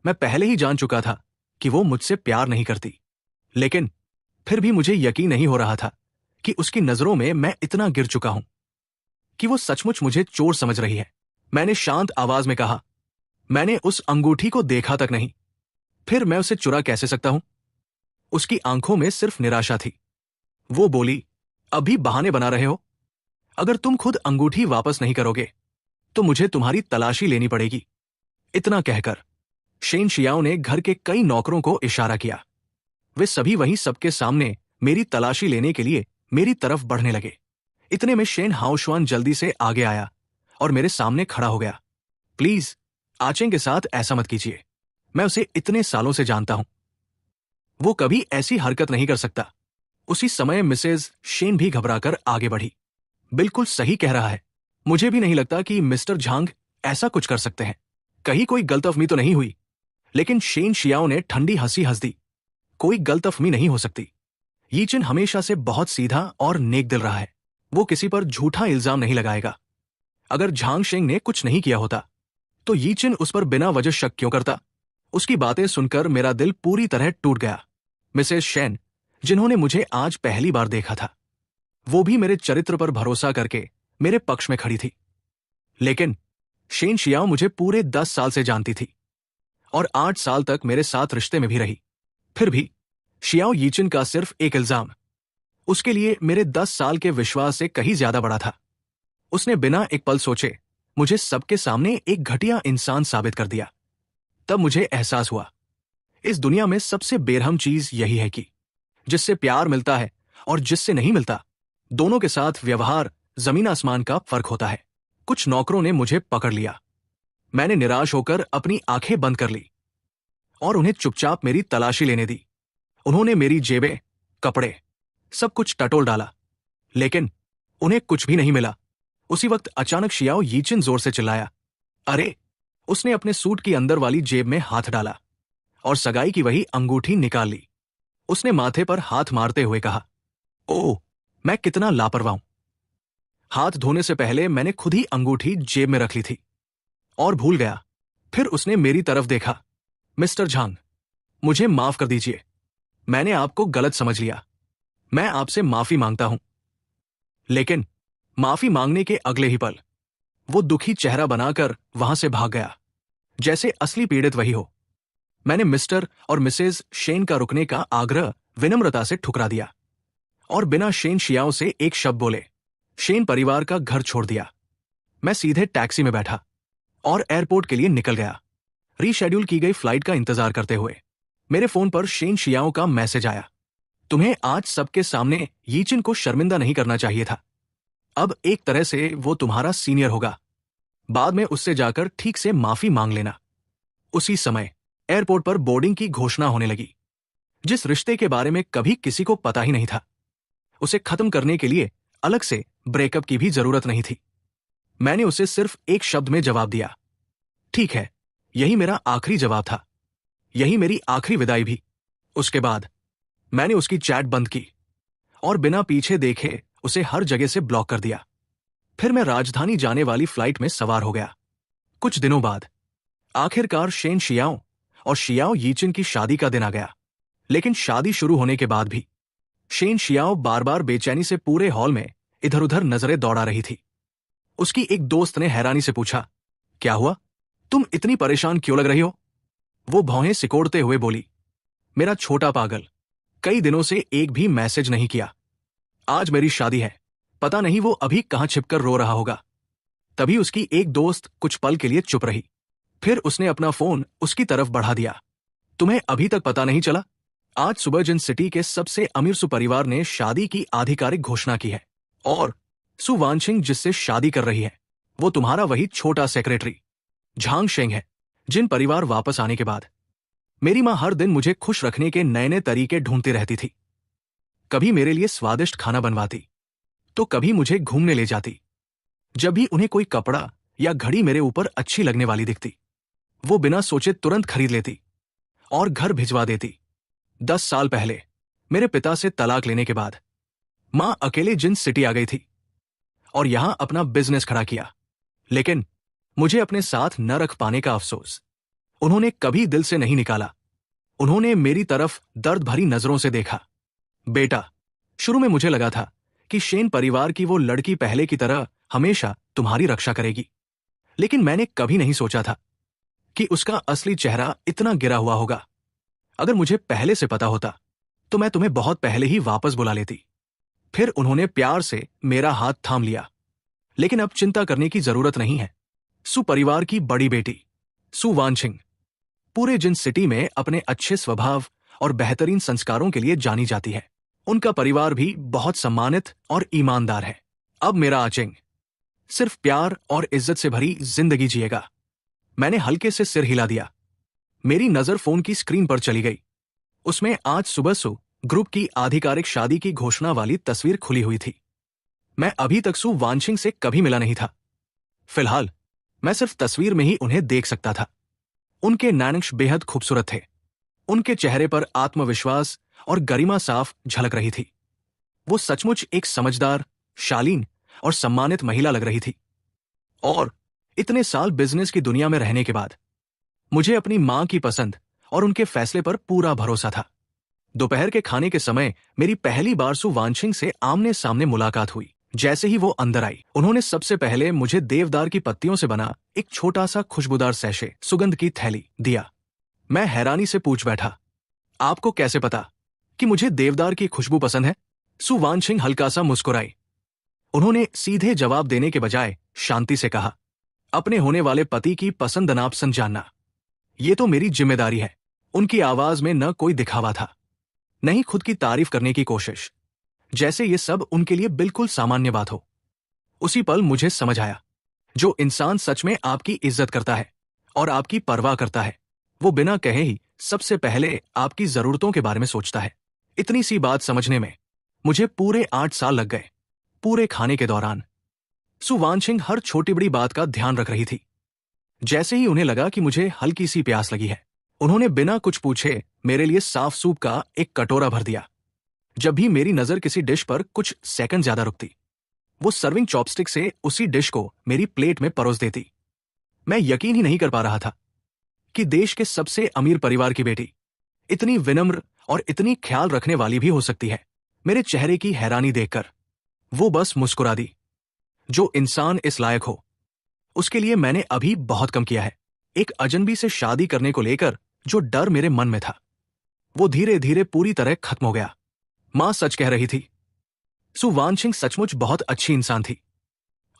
मैं पहले ही जान चुका था कि वो मुझसे प्यार नहीं करती, लेकिन फिर भी मुझे यकीन नहीं हो रहा था कि उसकी नजरों में मैं इतना गिर चुका हूं कि वो सचमुच मुझे चोर समझ रही है। मैंने शांत आवाज में कहा, मैंने उस अंगूठी को देखा तक नहीं, फिर मैं उसे चुरा कैसे सकता हूं? उसकी आंखों में सिर्फ निराशा थी। वो बोली, अभी बहाने बना रहे हो? अगर तुम खुद अंगूठी वापस नहीं करोगे तो मुझे तुम्हारी तलाशी लेनी पड़ेगी। इतना कहकर शेन शियाओ ने घर के कई नौकरों को इशारा किया। वे सभी वहीं सबके सामने मेरी तलाशी लेने के लिए मेरी तरफ बढ़ने लगे। इतने में शेन हाओशुआन जल्दी से आगे आया और मेरे सामने खड़ा हो गया। प्लीज, आचेंग के साथ ऐसा मत कीजिए। मैं उसे इतने सालों से जानता हूं, वो कभी ऐसी हरकत नहीं कर सकता। उसी समय मिसेज शेन भी घबराकर आगे बढ़ी। बिल्कुल सही कह रहा है, मुझे भी नहीं लगता कि मिस्टर झांग ऐसा कुछ कर सकते हैं। कहीं कोई गलतफहमी तो नहीं हुई? लेकिन शेन शियाओ ने ठंडी हंसी हंस दी। कोई गलतफहमी नहीं हो सकती। यीचिन हमेशा से बहुत सीधा और नेक दिल रहा है। वो किसी पर झूठा इल्जाम नहीं लगाएगा। अगर झांग शेंग ने कुछ नहीं किया होता तो यीचिन उस पर बिना वजह शक क्यों करता? उसकी बातें सुनकर मेरा दिल पूरी तरह टूट गया। मिसेस शेन, जिन्होंने मुझे आज पहली बार देखा था, वो भी मेरे चरित्र पर भरोसा करके मेरे पक्ष में खड़ी थी। लेकिन शेन शियाओ मुझे पूरे 10 साल से जानती थी और 8 साल तक मेरे साथ रिश्ते में भी रही। फिर भी शियाओ यीचिन का सिर्फ एक इल्जाम उसके लिए मेरे 10 साल के विश्वास से कहीं ज्यादा बड़ा था। उसने बिना एक पल सोचे मुझे सबके सामने एक घटिया इंसान साबित कर दिया। तब मुझे एहसास हुआ, इस दुनिया में सबसे बेरहम चीज यही है कि जिससे प्यार मिलता है और जिससे नहीं मिलता, दोनों के साथ व्यवहार जमीन आसमान का फर्क होता है। कुछ नौकरों ने मुझे पकड़ लिया। मैंने निराश होकर अपनी आंखें बंद कर ली और उन्हें चुपचाप मेरी तलाशी लेने दी। उन्होंने मेरी जेबें, कपड़े, सब कुछ टटोल डाला, लेकिन उन्हें कुछ भी नहीं मिला। उसी वक्त अचानक शियाओ यीचिन जोर से चिल्लाया, अरे! उसने अपने सूट की अंदर वाली जेब में हाथ डाला और सगाई की वही अंगूठी निकाल ली। उसने माथे पर हाथ मारते हुए कहा, ओह, मैं कितना लापरवाह हूं। हाथ धोने से पहले मैंने खुद ही अंगूठी जेब में रख ली थी और भूल गया। फिर उसने मेरी तरफ देखा। मिस्टर झांग, मुझे माफ कर दीजिए, मैंने आपको गलत समझ लिया। मैं आपसे माफी मांगता हूं। लेकिन माफी मांगने के अगले ही पल वो दुखी चेहरा बनाकर वहां से भाग गया, जैसे असली पीड़ित वही हो। मैंने मिस्टर और मिसेज शेन का रुकने का आग्रह विनम्रता से ठुकरा दिया और बिना शेन शियाओ से एक शब्द बोले शेन परिवार का घर छोड़ दिया। मैं सीधे टैक्सी में बैठा और एयरपोर्ट के लिए निकल गया, रीशेड्यूल की गई फ्लाइट का इंतजार करते हुए। मेरे फोन पर शेन शियाओ का मैसेज आया, तुम्हें आज सबके सामने यीचिन को शर्मिंदा नहीं करना चाहिए था। अब एक तरह से वो तुम्हारा सीनियर होगा। बाद में उससे जाकर ठीक से माफी मांग लेना। उसी समय एयरपोर्ट पर बोर्डिंग की घोषणा होने लगी। जिस रिश्ते के बारे में कभी किसी को पता ही नहीं था, उसे खत्म करने के लिए अलग से ब्रेकअप की भी जरूरत नहीं थी। मैंने उसे सिर्फ एक शब्द में जवाब दिया, ठीक है। यही मेरा आखिरी जवाब था, यही मेरी आखिरी विदाई भी। उसके बाद मैंने उसकी चैट बंद की और बिना पीछे देखे उसे हर जगह से ब्लॉक कर दिया। फिर मैं राजधानी जाने वाली फ्लाइट में सवार हो गया। कुछ दिनों बाद आखिरकार शेन शियाओ और शियाओ यीचिन की शादी का दिन आ गया। लेकिन शादी शुरू होने के बाद भी शेन शियाओ बार बार बेचैनी से पूरे हॉल में इधर उधर नजरें दौड़ा रही थी। उसकी एक दोस्त ने हैरानी से पूछा, क्या हुआ? तुम इतनी परेशान क्यों लग रही हो? वो भौहें सिकोड़ते हुए बोली, मेरा छोटा पागल कई दिनों से एक भी मैसेज नहीं किया। आज मेरी शादी है, पता नहीं वो अभी कहां छिपकर रो रहा होगा। तभी उसकी एक दोस्त कुछ पल के लिए चुप रही, फिर उसने अपना फोन उसकी तरफ बढ़ा दिया। तुम्हें अभी तक पता नहीं चला? आज सुबह जिन सिटी के सबसे अमीर सुपरिवार ने शादी की आधिकारिक घोषणा की है, और सु वानशिंग जिससे शादी कर रही है वो तुम्हारा वही छोटा सेक्रेटरी झांग शेंग है, जिन परिवार वापस आने के बाद मेरी मां हर दिन मुझे खुश रखने के नए नए तरीके ढूंढती रहती थी। कभी मेरे लिए स्वादिष्ट खाना बनवाती, तो कभी मुझे घूमने ले जाती। जब भी उन्हें कोई कपड़ा या घड़ी मेरे ऊपर अच्छी लगने वाली दिखती, वो बिना सोचे तुरंत खरीद लेती और घर भिजवा देती। 10 साल पहले मेरे पिता से तलाक लेने के बाद मां अकेले जिन सिटी आ गई थी और यहां अपना बिजनेस खड़ा किया, लेकिन मुझे अपने साथ न रख पाने का अफसोस उन्होंने कभी दिल से नहीं निकाला। उन्होंने मेरी तरफ दर्द भरी नजरों से देखा। बेटा, शुरू में मुझे लगा था कि शेन परिवार की वो लड़की पहले की तरह हमेशा तुम्हारी रक्षा करेगी, लेकिन मैंने कभी नहीं सोचा था कि उसका असली चेहरा इतना गिरा हुआ होगा। अगर मुझे पहले से पता होता तो मैं तुम्हें बहुत पहले ही वापस बुला लेती। फिर उन्होंने प्यार से मेरा हाथ थाम लिया। लेकिन अब चिंता करने की जरूरत नहीं है। सु परिवार की बड़ी बेटी सु वानशिंग पूरे जिन सिटी में अपने अच्छे स्वभाव और बेहतरीन संस्कारों के लिए जानी जाती है। उनका परिवार भी बहुत सम्मानित और ईमानदार है। अब मेरा आचेंग सिर्फ प्यार और इज्जत से भरी जिंदगी जिएगा। मैंने हल्के से सिर हिला दिया। मेरी नजर फोन की स्क्रीन पर चली गई। उसमें आज सुबह सु ग्रुप की आधिकारिक शादी की घोषणा वाली तस्वीर खुली हुई थी। मैं अभी तक सु वानशिंग से कभी मिला नहीं था। फिलहाल मैं सिर्फ तस्वीर में ही उन्हें देख सकता था। उनके नैनक्श बेहद खूबसूरत थे। उनके चेहरे पर आत्मविश्वास और गरिमा साफ झलक रही थी। वो सचमुच एक समझदार, शालीन और सम्मानित महिला लग रही थी। और इतने साल बिजनेस की दुनिया में रहने के बाद मुझे अपनी मां की पसंद और उनके फैसले पर पूरा भरोसा था। दोपहर के खाने के समय मेरी पहली बार सु वानशिंग से आमने सामने मुलाकात हुई। जैसे ही वो अंदर आई, उन्होंने सबसे पहले मुझे देवदार की पत्तियों से बना एक छोटा सा खुशबूदार सैशे सुगंध की थैली दिया। मैं हैरानी से पूछ बैठा, आपको कैसे पता कि मुझे देवदार की खुशबू पसंद है? सु वानशिंग हल्का सा मुस्कुराई। उन्होंने सीधे जवाब देने के बजाय शांति से कहा, अपने होने वाले पति की पसंद नापसंद जानना ये तो मेरी जिम्मेदारी है। उनकी आवाज में न कोई दिखावा था, नहीं खुद की तारीफ करने की कोशिश, जैसे ये सब उनके लिए बिल्कुल सामान्य बात हो। उसी पल मुझे समझ आया, जो इंसान सच में आपकी इज्जत करता है और आपकी परवाह करता है, वो बिना कहे ही सबसे पहले आपकी जरूरतों के बारे में सोचता है। इतनी सी बात समझने में मुझे पूरे 8 साल लग गए। पूरे खाने के दौरान सु वानशिंग हर छोटी बड़ी बात का ध्यान रख रही थी। जैसे ही उन्हें लगा कि मुझे हल्की सी प्यास लगी है, उन्होंने बिना कुछ पूछे मेरे लिए साफ सूप का एक कटोरा भर दिया। जब भी मेरी नजर किसी डिश पर कुछ सेकंड ज्यादा रुकती, वो सर्विंग चॉपस्टिक से उसी डिश को मेरी प्लेट में परोस देती। मैं यकीन ही नहीं कर पा रहा था कि देश के सबसे अमीर परिवार की बेटी इतनी विनम्र और इतनी ख्याल रखने वाली भी हो सकती है। मेरे चेहरे की हैरानी देखकर वो बस मुस्कुरा दी। जो इंसान इस लायक हो, उसके लिए मैंने अभी बहुत कम किया है। एक अजनबी से शादी करने को लेकर जो डर मेरे मन में था, वो धीरे धीरे पूरी तरह खत्म हो गया। मां सच कह रही थी, सु वानशिंग सचमुच बहुत अच्छी इंसान थी।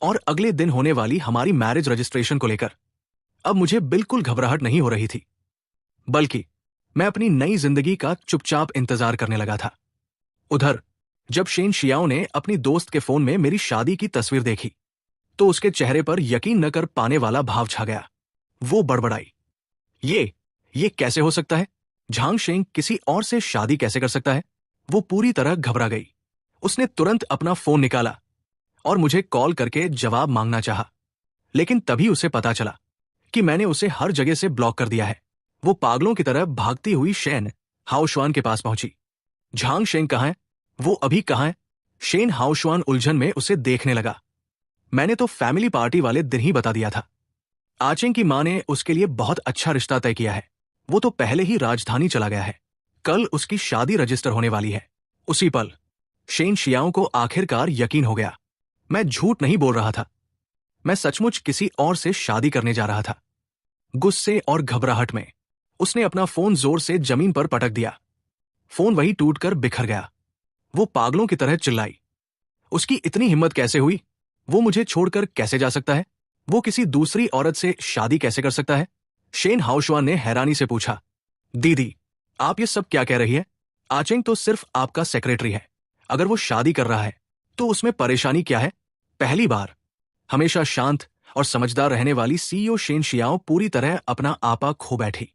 और अगले दिन होने वाली हमारी मैरिज रजिस्ट्रेशन को लेकर अब मुझे बिल्कुल घबराहट नहीं हो रही थी, बल्कि मैं अपनी नई जिंदगी का चुपचाप इंतजार करने लगा था। उधर जब शेन शियाओ ने अपनी दोस्त के फोन में मेरी शादी की तस्वीर देखी, तो उसके चेहरे पर यकीन न कर पाने वाला भाव छा गया। वो बड़बड़ाई, ये कैसे हो सकता है? झांग शेंग किसी और से शादी कैसे कर सकता है? वो पूरी तरह घबरा गई। उसने तुरंत अपना फोन निकाला और मुझे कॉल करके जवाब मांगना चाहा, लेकिन तभी उसे पता चला कि मैंने उसे हर जगह से ब्लॉक कर दिया है। वो पागलों की तरह भागती हुई शेन हाओशुआन के पास पहुंची। झांग शेंग कहाँ है? वो अभी कहाँ है? शेन हाओशुआन उलझन में उसे देखने लगा। मैंने तो फैमिली पार्टी वाले दिन ही बता दिया था। आचेंग की मां ने उसके लिए बहुत अच्छा रिश्ता तय किया है। वो तो पहले ही राजधानी चला गया है। कल उसकी शादी रजिस्टर होने वाली है। उसी पल शेन शियाओ को आखिरकार यकीन हो गया। मैं झूठ नहीं बोल रहा था। मैं सचमुच किसी और से शादी करने जा रहा था। गुस्से और घबराहट में उसने अपना फोन जोर से जमीन पर पटक दिया। फोन वही टूटकर बिखर गया। वो पागलों की तरह चिल्लाई। उसकी इतनी हिम्मत कैसे हुई? वो मुझे छोड़कर कैसे जा सकता है? वो किसी दूसरी औरत से शादी कैसे कर सकता है? शेन हाओशुआन ने हैरानी से पूछा। दीदी, आप ये सब क्या कह रही है? आचेंग तो सिर्फ आपका सेक्रेटरी है। अगर वो शादी कर रहा है तो उसमें परेशानी क्या है? पहली बार हमेशा शांत और समझदार रहने वाली सीईओ शेन शियाओ पूरी तरह अपना आपा खो बैठी।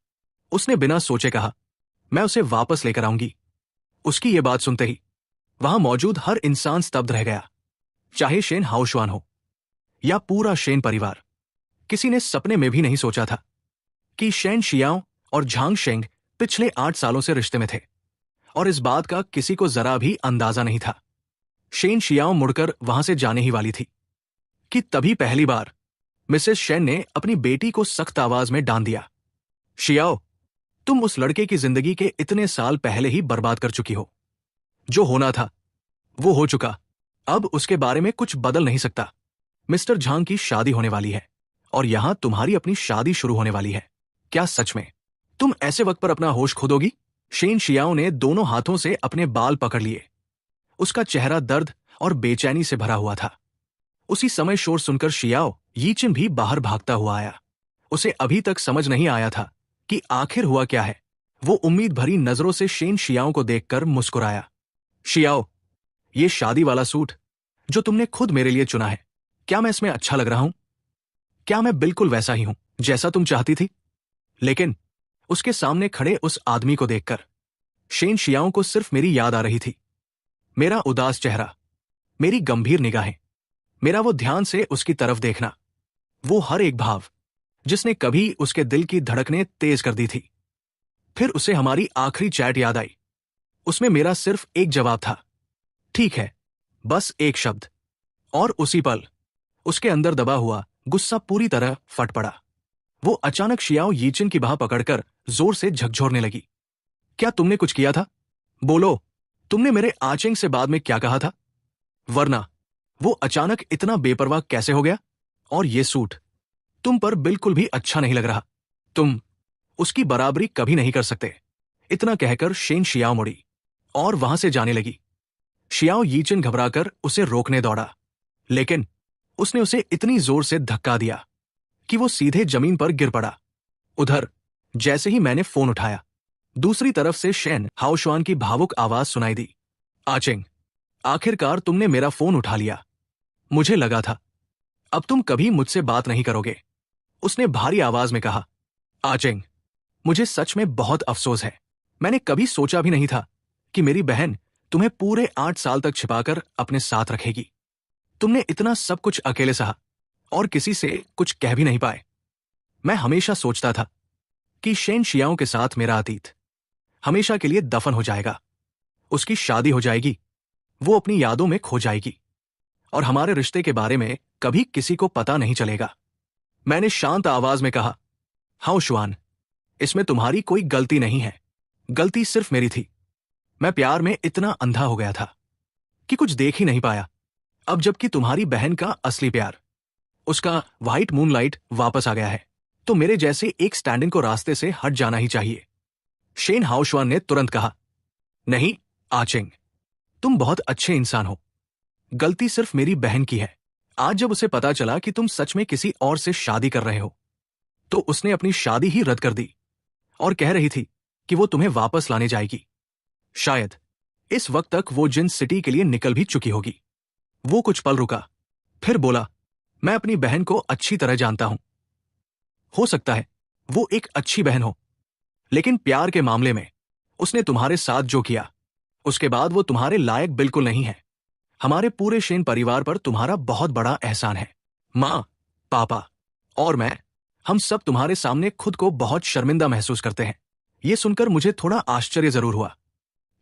उसने बिना सोचे कहा, मैं उसे वापस लेकर आऊंगी। उसकी ये बात सुनते ही वहां मौजूद हर इंसान स्तब्ध रह गया, चाहे शेन हाओशुआन हो या पूरा शेन परिवार। किसी ने सपने में भी नहीं सोचा था कि शेन शियाओ और झांग शेंग पिछले 8 सालों से रिश्ते में थे, और इस बात का किसी को जरा भी अंदाजा नहीं था। शेन शियाओ मुड़कर वहां से जाने ही वाली थी कि तभी पहली बार मिसेस शेन ने अपनी बेटी को सख्त आवाज में डांट दिया। शियाओ, तुम उस लड़के की जिंदगी के इतने साल पहले ही बर्बाद कर चुकी हो। जो होना था वो हो चुका। अब उसके बारे में कुछ बदल नहीं सकता। मिस्टर झांग की शादी होने वाली है और यहां तुम्हारी अपनी शादी शुरू होने वाली है। क्या सच में तुम ऐसे वक्त पर अपना होश खो दोगी? शेन शियाओ ने दोनों हाथों से अपने बाल पकड़ लिए। उसका चेहरा दर्द और बेचैनी से भरा हुआ था। उसी समय शोर सुनकर शियाओ यीचिन भी बाहर भागता हुआ आया। उसे अभी तक समझ नहीं आया था कि आखिर हुआ क्या है। वो उम्मीद भरी नजरों से शेन शियाओ को देखकर मुस्कुराया। शियाओ, ये शादी वाला सूट जो तुमने खुद मेरे लिए चुना है, क्या मैं इसमें अच्छा लग रहा हूं? क्या मैं बिल्कुल वैसा ही हूं जैसा तुम चाहती थी? लेकिन उसके सामने खड़े उस आदमी को देखकर शेन शियाओ को सिर्फ मेरी याद आ रही थी। मेरा उदास चेहरा, मेरी गंभीर निगाहें, मेरा वो ध्यान से उसकी तरफ देखना, वो हर एक भाव जिसने कभी उसके दिल की धड़कनें तेज कर दी थी। फिर उसे हमारी आखिरी चैट याद आई। उसमें मेरा सिर्फ एक जवाब था, ठीक है, बस एक शब्द। और उसी पल उसके अंदर दबा हुआ गुस्सा पूरी तरह फट पड़ा। वो अचानक शियाओ यीचिन की बाह पकड़कर जोर से झकझोरने लगी। क्या तुमने कुछ किया था? बोलो, तुमने मेरे आचेंग से बाद में क्या कहा था? वरना वो अचानक इतना बेपरवाह कैसे हो गया? और ये सूट तुम पर बिल्कुल भी अच्छा नहीं लग रहा। तुम उसकी बराबरी कभी नहीं कर सकते। इतना कहकर शेन शियाओ मुड़ी और वहां से जाने लगी। शियाओ यीचिन घबराकर उसे रोकने दौड़ा, लेकिन उसने उसे इतनी जोर से धक्का दिया कि वो सीधे जमीन पर गिर पड़ा। उधर जैसे ही मैंने फोन उठाया, दूसरी तरफ से शेन हाओशुआन की भावुक आवाज सुनाई दी। आचेंग, आखिरकार तुमने मेरा फोन उठा लिया। मुझे लगा था अब तुम कभी मुझसे बात नहीं करोगे। उसने भारी आवाज में कहा। आचेंग, मुझे सच में बहुत अफसोस है। मैंने कभी सोचा भी नहीं था कि मेरी बहन तुम्हें पूरे 8 साल तक छिपाकर अपने साथ रखेगी। तुमने इतना सब कुछ अकेले सहा और किसी से कुछ कह भी नहीं पाए। मैं हमेशा सोचता था कि शेन शियाओ के साथ मेरा अतीत हमेशा के लिए दफन हो जाएगा। उसकी शादी हो जाएगी, वो अपनी यादों में खो जाएगी और हमारे रिश्ते के बारे में कभी किसी को पता नहीं चलेगा। मैंने शांत आवाज में कहा, हाओशुआन, इसमें तुम्हारी कोई गलती नहीं है। गलती सिर्फ मेरी थी। मैं प्यार में इतना अंधा हो गया था कि कुछ देख ही नहीं पाया। अब जबकि तुम्हारी बहन का असली प्यार, उसका व्हाइट मूनलाइट वापस आ गया है, तो मेरे जैसे एक स्टैंड इन को रास्ते से हट जाना ही चाहिए। शेन हाओशुआन ने तुरंत कहा, नहीं आचेंग, तुम बहुत अच्छे इंसान हो। गलती सिर्फ मेरी बहन की है। आज जब उसे पता चला कि तुम सच में किसी और से शादी कर रहे हो, तो उसने अपनी शादी ही रद्द कर दी और कह रही थी कि वो तुम्हें वापस लाने जाएगी। शायद इस वक्त तक वो जिन सिटी के लिए निकल भी चुकी होगी। वो कुछ पल रुका, फिर बोला, मैं अपनी बहन को अच्छी तरह जानता हूं। हो सकता है वो एक अच्छी बहन हो, लेकिन प्यार के मामले में उसने तुम्हारे साथ जो किया, उसके बाद वो तुम्हारे लायक बिल्कुल नहीं है। हमारे पूरे शेन परिवार पर तुम्हारा बहुत बड़ा एहसान है। माँ, पापा और मैं, हम सब तुम्हारे सामने खुद को बहुत शर्मिंदा महसूस करते हैं। ये सुनकर मुझे थोड़ा आश्चर्य जरूर हुआ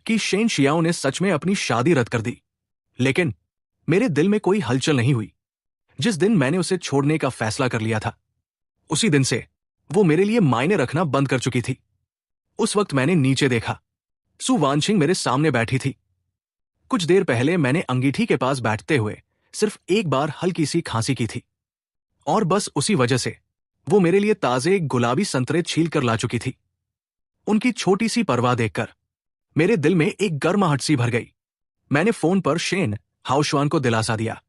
कि शेन शियाओ ने सच में अपनी शादी रद्द कर दी, लेकिन मेरे दिल में कोई हलचल नहीं हुई। जिस दिन मैंने उसे छोड़ने का फैसला कर लिया था, उसी दिन से वो मेरे लिए मायने रखना बंद कर चुकी थी। उस वक्त मैंने नीचे देखा, सु वानशिंग मेरे सामने बैठी थी। कुछ देर पहले मैंने अंगीठी के पास बैठते हुए सिर्फ एक बार हल्की सी खांसी की थी, और बस उसी वजह से वो मेरे लिए ताजे गुलाबी संतरे छील कर ला चुकी थी। उनकी छोटी सी परवाह देखकर मेरे दिल में एक गर्माहट सी भर गई। मैंने फोन पर शेन हाउशवान को दिलासा दिया,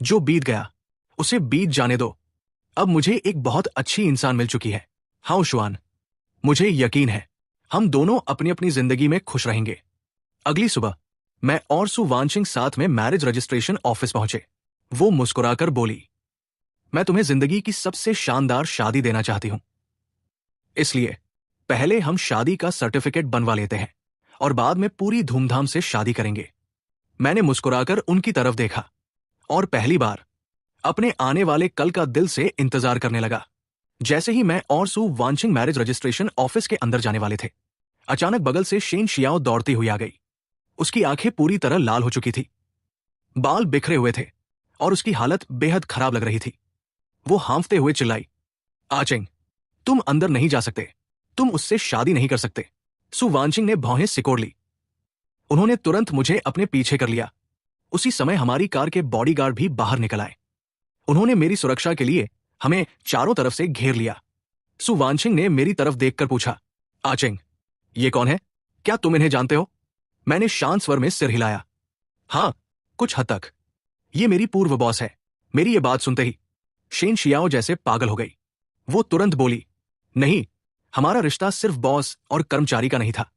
जो बीत गया उसे बीत जाने दो। अब मुझे एक बहुत अच्छी इंसान मिल चुकी है, हाउशवान। मुझे यकीन है हम दोनों अपनी अपनी जिंदगी में खुश रहेंगे। अगली सुबह मैं और सु वानशिंग साथ में मैरिज रजिस्ट्रेशन ऑफिस पहुंचे। वो मुस्कुराकर बोली, मैं तुम्हें जिंदगी की सबसे शानदार शादी देना चाहती हूं, इसलिए पहले हम शादी का सर्टिफिकेट बनवा लेते हैं और बाद में पूरी धूमधाम से शादी करेंगे। मैंने मुस्कुराकर उनकी तरफ देखा और पहली बार अपने आने वाले कल का दिल से इंतजार करने लगा। जैसे ही मैं और सु वानशिंग मैरिज रजिस्ट्रेशन ऑफिस के अंदर जाने वाले थे, अचानक बगल से शेन शियाओ दौड़ती हुई आ गई। उसकी आंखें पूरी तरह लाल हो चुकी थी, बाल बिखरे हुए थे और उसकी हालत बेहद खराब लग रही थी। वो हांफते हुए चिल्लाई, आचेंग, तुम अंदर नहीं जा सकते, तुम उससे शादी नहीं कर सकते। सु वानशिंग ने भौहें सिकोड़ ली। उन्होंने तुरंत मुझे अपने पीछे कर लिया। उसी समय हमारी कार के बॉडीगार्ड भी बाहर निकल आए। उन्होंने मेरी सुरक्षा के लिए हमें चारों तरफ से घेर लिया। सु वानशिंग ने मेरी तरफ देखकर पूछा, आचेंग, ये कौन है? क्या तुम इन्हें जानते हो? मैंने शांत स्वर में सिर हिलाया। हां, कुछ हद तक। ये मेरी पूर्व बॉस है। मेरी ये बात सुनते ही शेन शियाओ जैसे पागल हो गई। वो तुरंत बोली, नहीं, हमारा रिश्ता सिर्फ बॉस और कर्मचारी का नहीं था।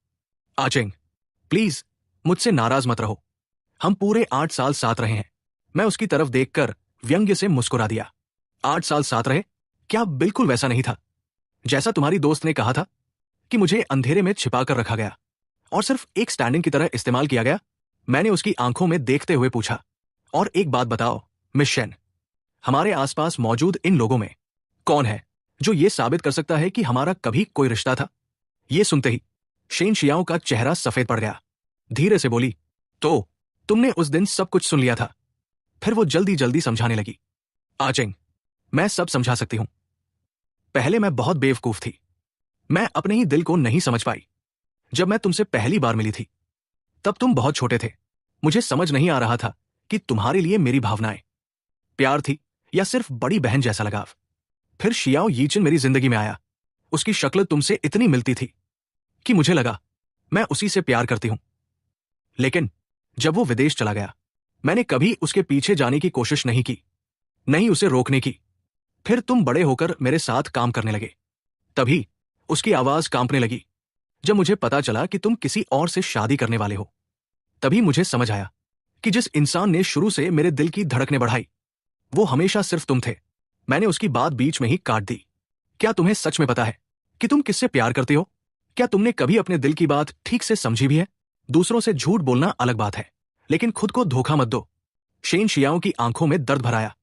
आचेंग, प्लीज मुझसे नाराज मत रहो। हम पूरे 8 साल साथ रहे हैं। मैं उसकी तरफ देखकर व्यंग्य से मुस्कुरा दिया। 8 साल साथ रहे? क्या बिल्कुल वैसा नहीं था जैसा तुम्हारी दोस्त ने कहा था कि मुझे अंधेरे में छिपा कर रखा गया और सिर्फ एक स्टैंडिंग की तरह इस्तेमाल किया गया? मैंने उसकी आंखों में देखते हुए पूछा, और एक बात बताओ मिस शेन, हमारे आसपास मौजूद इन लोगों में कौन है जो ये साबित कर सकता है कि हमारा कभी कोई रिश्ता था? ये सुनते ही शेन शियाओ का चेहरा सफेद पड़ गया। धीरे से बोली, तो तुमने उस दिन सब कुछ सुन लिया था? फिर वो जल्दी जल्दी समझाने लगी, आचेंग, मैं सब समझा सकती हूं। पहले मैं बहुत बेवकूफ थी। मैं अपने ही दिल को नहीं समझ पाई। जब मैं तुमसे पहली बार मिली थी तब तुम बहुत छोटे थे। मुझे समझ नहीं आ रहा था कि तुम्हारे लिए मेरी भावनाएं प्यार थी या सिर्फ बड़ी बहन जैसा लगाव। फिर शियाओ यीचिन मेरी जिंदगी में आया। उसकी शक्ल तुमसे इतनी मिलती थी कि मुझे लगा मैं उसी से प्यार करती हूं। लेकिन जब वो विदेश चला गया, मैंने कभी उसके पीछे जाने की कोशिश नहीं की, नहीं उसे रोकने की। फिर तुम बड़े होकर मेरे साथ काम करने लगे। तभी उसकी आवाज कांपने लगी। जब मुझे पता चला कि तुम किसी और से शादी करने वाले हो, तभी मुझे समझ आया कि जिस इंसान ने शुरू से मेरे दिल की धड़कनें बढ़ाई, वो हमेशा सिर्फ तुम थे। मैंने उसकी बात बीच में ही काट दी। क्या तुम्हें सच में पता है कि तुम किससे प्यार करते हो? क्या तुमने कभी अपने दिल की बात ठीक से समझी भी है? दूसरों से झूठ बोलना अलग बात है, लेकिन खुद को धोखा मत दो। शेन शियाओ की आंखों में दर्द भर आया।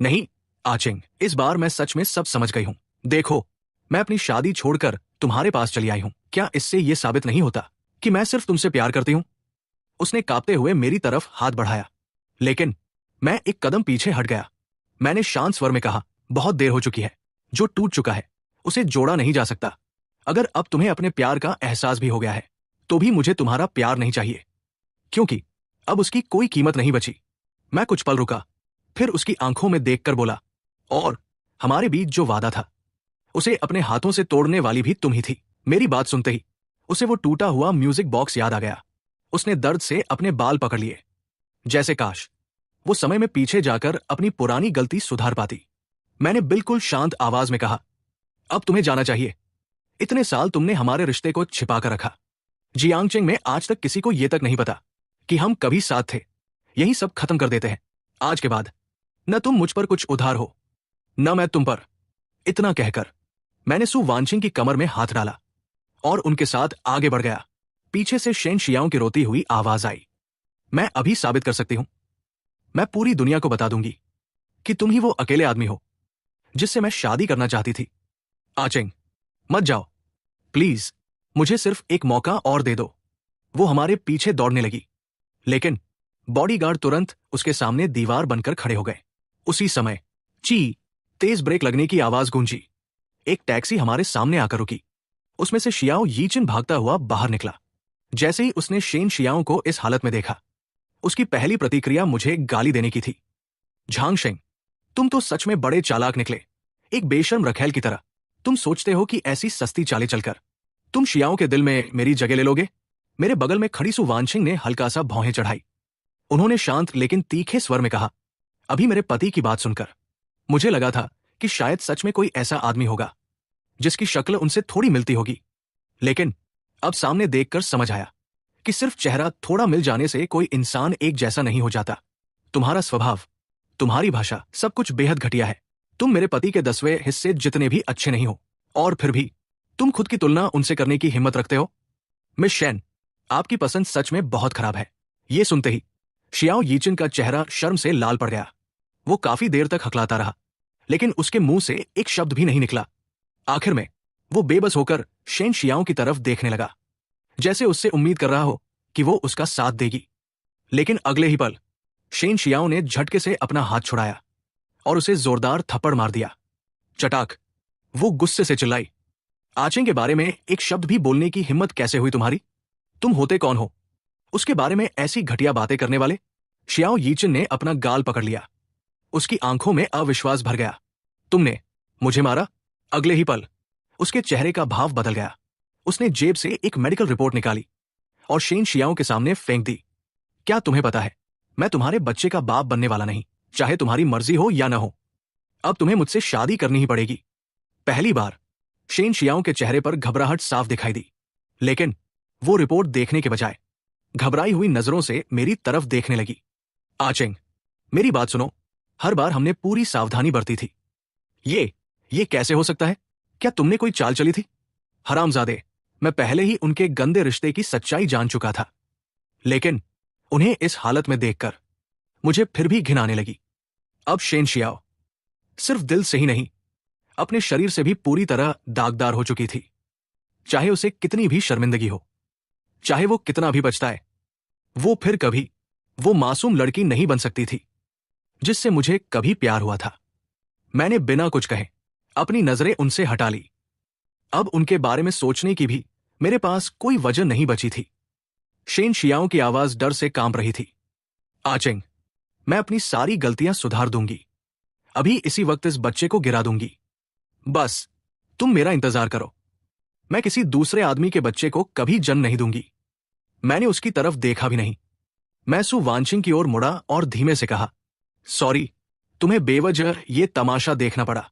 नहीं आचेंग, इस बार मैं सच में सब समझ गई हूं। देखो, मैं अपनी शादी छोड़कर तुम्हारे पास चली आई हूं। क्या इससे यह साबित नहीं होता कि मैं सिर्फ तुमसे प्यार करती हूं? उसने कांपते हुए मेरी तरफ हाथ बढ़ाया, लेकिन मैं एक कदम पीछे हट गया। मैंने शांत स्वर में कहा, बहुत देर हो चुकी है। जो टूट चुका है उसे जोड़ा नहीं जा सकता। अगर अब तुम्हें अपने प्यार का एहसास भी हो गया है, तो भी मुझे तुम्हारा प्यार नहीं चाहिए, क्योंकि अब उसकी कोई कीमत नहीं बची। मैं कुछ पल रुका, फिर उसकी आंखों में देखकर बोला, और हमारे बीच जो वादा था उसे अपने हाथों से तोड़ने वाली भी तुम ही थी। मेरी बात सुनते ही उसे वो टूटा हुआ म्यूजिक बॉक्स याद आ गया। उसने दर्द से अपने बाल पकड़ लिए, जैसे काश वो समय में पीछे जाकर अपनी पुरानी गलती सुधार पाती। मैंने बिल्कुल शांत आवाज में कहा, अब तुम्हें जाना चाहिए। इतने साल तुमने हमारे रिश्ते को छिपा कर रखा। जियांगचेंग में आज तक किसी को यह तक नहीं पता कि हम कभी साथ थे। यही सब खत्म कर देते हैं। आज के बाद न तुम मुझ पर कुछ उधार हो, न मैं तुम पर। इतना कहकर मैंने सु वानशिंग की कमर में हाथ डाला और उनके साथ आगे बढ़ गया। पीछे से शेन शियाओ की रोती हुई आवाज आई, मैं अभी साबित कर सकती हूं। मैं पूरी दुनिया को बता दूंगी कि तुम ही वो अकेले आदमी हो जिससे मैं शादी करना चाहती थी। आचेंग, मत जाओ प्लीज, मुझे सिर्फ एक मौका और दे दो। वो हमारे पीछे दौड़ने लगी, लेकिन बॉडीगार्ड तुरंत उसके सामने दीवार बनकर खड़े हो गए। उसी समय ची तेज ब्रेक लगने की आवाज गूंजी। एक टैक्सी हमारे सामने आकर रुकी। उसमें से शियाओ यीचिन भागता हुआ बाहर निकला। जैसे ही उसने शेन शियाओ को इस हालत में देखा, उसकी पहली प्रतिक्रिया मुझे गाली देने की थी। झांगशेंग, तुम तो सच में बड़े चालाक निकले, एक बेशर्म रखैल की तरह। तुम सोचते हो कि ऐसी सस्ती चालें चलकर तुम शियाओं के दिल में मेरी जगह ले लोगे? मेरे बगल में खड़ी सु वानशिंग ने हल्का सा भौहें चढ़ाई। उन्होंने शांत लेकिन तीखे स्वर में कहा, अभी मेरे पति की बात सुनकर मुझे लगा था कि शायद सच में कोई ऐसा आदमी होगा जिसकी शक्ल उनसे थोड़ी मिलती होगी, लेकिन अब सामने देखकर समझ आया कि सिर्फ चेहरा थोड़ा मिल जाने से कोई इंसान एक जैसा नहीं हो जाता। तुम्हारा स्वभाव, तुम्हारी भाषा, सब कुछ बेहद घटिया है। तुम मेरे पति के 10वें हिस्से जितने भी अच्छे नहीं हो, और फिर भी तुम खुद की तुलना उनसे करने की हिम्मत रखते हो। मिस शेन, आपकी पसंद सच में बहुत खराब है। ये सुनते ही शियाओ यीचिन का चेहरा शर्म से लाल पड़ गया। वो काफी देर तक हकलाता रहा, लेकिन उसके मुंह से एक शब्द भी नहीं निकला। आखिर में वो बेबस होकर शेन शियाओ की तरफ देखने लगा, जैसे उससे उम्मीद कर रहा हो कि वो उसका साथ देगी। लेकिन अगले ही पल शेन शियाओ ने झटके से अपना हाथ छुड़ाया और उसे जोरदार थप्पड़ मार दिया। चटाक! वो गुस्से से चिल्लाई, आचेंग के बारे में एक शब्द भी बोलने की हिम्मत कैसे हुई तुम्हारी? तुम होते कौन हो उसके बारे में ऐसी घटिया बातें करने वाले? शियाओ यीचिन ने अपना गाल पकड़ लिया। उसकी आंखों में अविश्वास भर गया। तुमने मुझे मारा? अगले ही पल उसके चेहरे का भाव बदल गया। उसने जेब से एक मेडिकल रिपोर्ट निकाली और शेन शियाओ के सामने फेंक दी। क्या तुम्हें पता है, मैं तुम्हारे बच्चे का बाप बनने वाला नहीं, चाहे तुम्हारी मर्जी हो या न हो। अब तुम्हें मुझसे शादी करनी ही पड़ेगी। पहली बार शेन शियाओ के चेहरे पर घबराहट साफ दिखाई दी, लेकिन वो रिपोर्ट देखने के बजाय घबराई हुई नजरों से मेरी तरफ देखने लगी। आचेंग, मेरी बात सुनो। हर बार हमने पूरी सावधानी बरती थी। ये कैसे हो सकता है? क्या तुमने कोई चाल चली थी? हरामजादे, मैं पहले ही उनके गंदे रिश्ते की सच्चाई जान चुका था, लेकिन उन्हें इस हालत में देखकर मुझे फिर भी घिन आने लगी। अब शेन शियाओ सिर्फ दिल से ही नहीं, अपने शरीर से भी पूरी तरह दागदार हो चुकी थी। चाहे उसे कितनी भी शर्मिंदगी हो, चाहे वो कितना भी पछताए, वो फिर कभी वो मासूम लड़की नहीं बन सकती थी जिससे मुझे कभी प्यार हुआ था। मैंने बिना कुछ कहे अपनी नजरें उनसे हटा ली। अब उनके बारे में सोचने की भी मेरे पास कोई वजह नहीं बची थी। शेन शियाओ की आवाज डर से कांप रही थी। आचेंग, मैं अपनी सारी गलतियां सुधार दूंगी। अभी इसी वक्त इस बच्चे को गिरा दूंगी। बस तुम मेरा इंतजार करो। मैं किसी दूसरे आदमी के बच्चे को कभी जन्म नहीं दूंगी। मैंने उसकी तरफ देखा भी नहीं। मैं सु वानशिंग की ओर मुड़ा और धीमे से कहा, सॉरी, तुम्हें बेवजह ये तमाशा देखना पड़ा।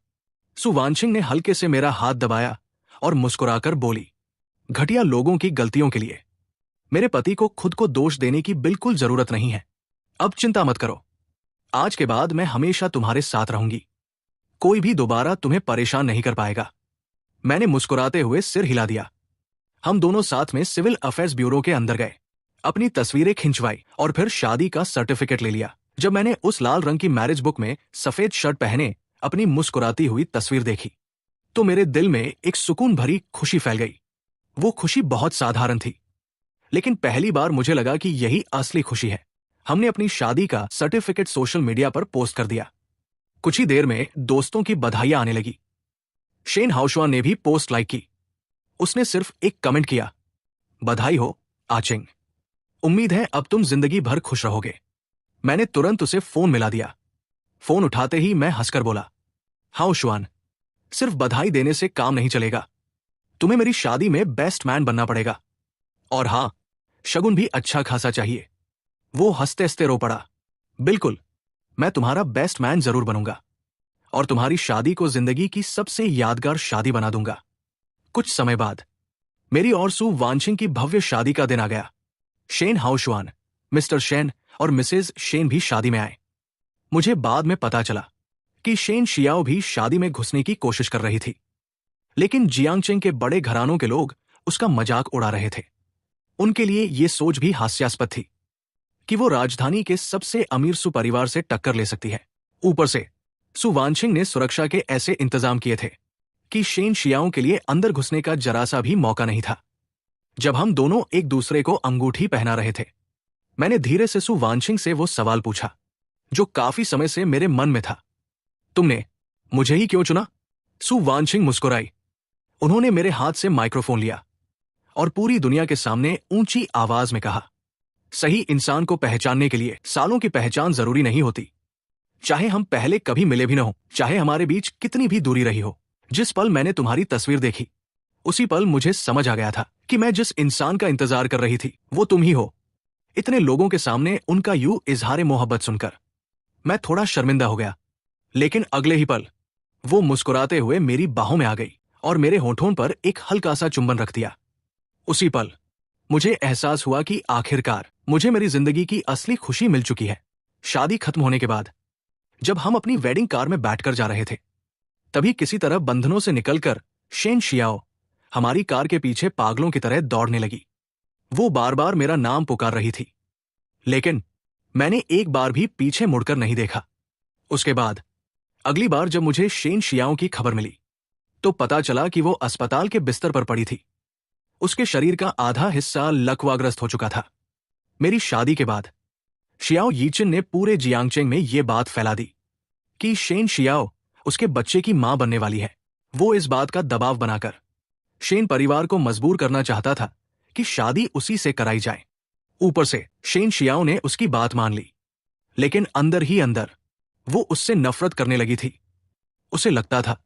सु वानशिंग ने हल्के से मेरा हाथ दबाया और मुस्कुराकर बोली, घटिया लोगों की गलतियों के लिए मेरे पति को खुद को दोष देने की बिल्कुल जरूरत नहीं है। अब चिंता मत करो, आज के बाद मैं हमेशा तुम्हारे साथ रहूंगी। कोई भी दोबारा तुम्हें परेशान नहीं कर पाएगा। मैंने मुस्कुराते हुए सिर हिला दिया। हम दोनों साथ में सिविल अफेयर्स ब्यूरो के अंदर गए, अपनी तस्वीरें खिंचवाई और फिर शादी का सर्टिफिकेट ले लिया। जब मैंने उस लाल रंग की मैरिज बुक में सफेद शर्ट पहने अपनी मुस्कुराती हुई तस्वीर देखी तो मेरे दिल में एक सुकून भरी खुशी फैल गई। वो खुशी बहुत साधारण थी, लेकिन पहली बार मुझे लगा कि यही असली खुशी है। हमने अपनी शादी का सर्टिफिकेट सोशल मीडिया पर पोस्ट कर दिया। कुछ ही देर में दोस्तों की बधाइयां आने लगी। शेन हाउशुआ ने भी पोस्ट लाइक की। उसने सिर्फ एक कमेंट किया, बधाई हो आचेंग, उम्मीद है अब तुम जिंदगी भर खुश रहोगे। मैंने तुरंत उसे फोन मिला दिया। फोन उठाते ही मैं हंसकर बोला, हाउशुआन, सिर्फ बधाई देने से काम नहीं चलेगा। तुम्हें मेरी शादी में बेस्ट मैन बनना पड़ेगा। और हाँ, शगुन भी अच्छा खासा चाहिए। वो हंसते हंसते रो पड़ा, बिल्कुल, मैं तुम्हारा बेस्ट मैन जरूर बनूंगा और तुम्हारी शादी को जिंदगी की सबसे यादगार शादी बना दूंगा। कुछ समय बाद मेरी और सु वानशिंग की भव्य शादी का दिन आ गया। शेन हाउशुआन, मिस्टर शेन और मिसेज शेन भी शादी में आए। मुझे बाद में पता चला कि शेन शियाओ भी शादी में घुसने की कोशिश कर रही थी, लेकिन जियांगचेंग के बड़े घरानों के लोग उसका मजाक उड़ा रहे थे। उनके लिए यह सोच भी हास्यास्पद थी कि वो राजधानी के सबसे अमीर सु परिवार से टक्कर ले सकती है। ऊपर से सु वानशिंग ने सुरक्षा के ऐसे इंतजाम किए थे कि शेन शियाओं के लिए अंदर घुसने का जरा सा भी मौका नहीं था। जब हम दोनों एक दूसरे को अंगूठी पहना रहे थे, मैंने धीरे से सु वानशिंग से वो सवाल पूछा जो काफी समय से मेरे मन में था, तुमने मुझे ही क्यों चुना? सु वानशिंग मुस्कुराई। उन्होंने मेरे हाथ से माइक्रोफोन लिया और पूरी दुनिया के सामने ऊंची आवाज में कहा, सही इंसान को पहचानने के लिए सालों की पहचान जरूरी नहीं होती। चाहे हम पहले कभी मिले भी न हो, चाहे हमारे बीच कितनी भी दूरी रही हो। जिस पल मैंने तुम्हारी तस्वीर देखी, उसी पल मुझे समझ आ गया था कि मैं जिस इंसान का इंतजार कर रही थी वो तुम ही हो। इतने लोगों के सामने उनका यूं इजहार मोहब्बत सुनकर मैं थोड़ा शर्मिंदा हो गया, लेकिन अगले ही पल वो मुस्कुराते हुए मेरी बाहों में आ गई और मेरे होठों पर एक हल्का सा चुंबन रख दिया। उसी पल मुझे एहसास हुआ कि आखिरकार मुझे मेरी जिंदगी की असली खुशी मिल चुकी है। शादी खत्म होने के बाद जब हम अपनी वेडिंग कार में बैठकर जा रहे थे, तभी किसी तरह बंधनों से निकलकर शेन शियाओ हमारी कार के पीछे पागलों की तरह दौड़ने लगी। वो बार बार मेरा नाम पुकार रही थी, लेकिन मैंने एक बार भी पीछे मुड़कर नहीं देखा। उसके बाद अगली बार जब मुझे शेन शियाओ की खबर मिली, तो पता चला कि वो अस्पताल के बिस्तर पर पड़ी थी। उसके शरीर का आधा हिस्सा लकवाग्रस्त हो चुका था। मेरी शादी के बाद शियाओ यीचिन ने पूरे जियांगचेंग में ये बात फैला दी कि शेन शियाओ उसके बच्चे की मां बनने वाली है। वो इस बात का दबाव बनाकर शेन परिवार को मजबूर करना चाहता था कि शादी उसी से कराई जाए। ऊपर से शेन शियाओ ने उसकी बात मान ली, लेकिन अंदर ही अंदर वो उससे नफरत करने लगी थी। उसे लगता था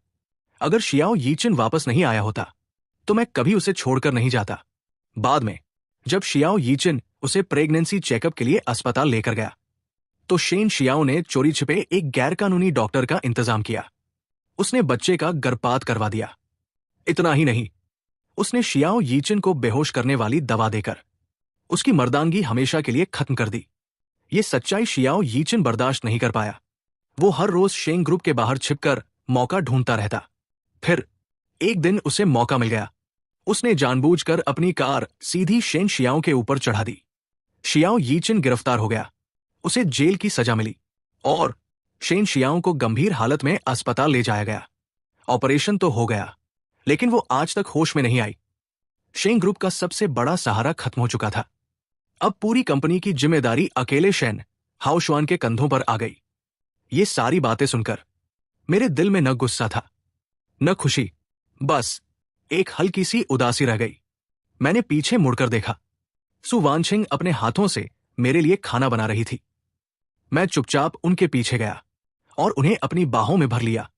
अगर शियाओ यीचिन वापस नहीं आया होता तो मैं कभी उसे छोड़कर नहीं जाता। बाद में जब शियाओ यीचिन उसे प्रेगनेंसी चेकअप के लिए अस्पताल लेकर गया, तो शेन शियाओ ने चोरी छिपे एक गैरकानूनी डॉक्टर का इंतजाम किया। उसने बच्चे का गर्भपात करवा दिया। इतना ही नहीं, उसने शियाओ यीचिन को बेहोश करने वाली दवा देकर उसकी मर्दानगी हमेशा के लिए खत्म कर दी। ये सच्चाई शियाओ यीचिन बर्दाश्त नहीं कर पाया। वो हर रोज शेंग ग्रुप के बाहर छिपकर मौका ढूंढता रहता। फिर एक दिन उसे मौका मिल गया। उसने जानबूझकर अपनी कार सीधी शेन शियाओ के ऊपर चढ़ा दी। शियाओ यीचिन गिरफ्तार हो गया। उसे जेल की सजा मिली और शेन शियाओ को गंभीर हालत में अस्पताल ले जाया गया। ऑपरेशन तो हो गया, लेकिन वो आज तक होश में नहीं आई। शेन ग्रुप का सबसे बड़ा सहारा खत्म हो चुका था। अब पूरी कंपनी की जिम्मेदारी अकेले शेन हाओशुआन के कंधों पर आ गई। ये सारी बातें सुनकर मेरे दिल में न गुस्सा था, न खुशी, बस एक हल्की सी उदासी रह गई। मैंने पीछे मुड़कर देखा। सु वानछिंग अपने हाथों से मेरे लिए खाना बना रही थी। मैं चुपचाप उनके पीछे गया और उन्हें अपनी बाहों में भर लिया।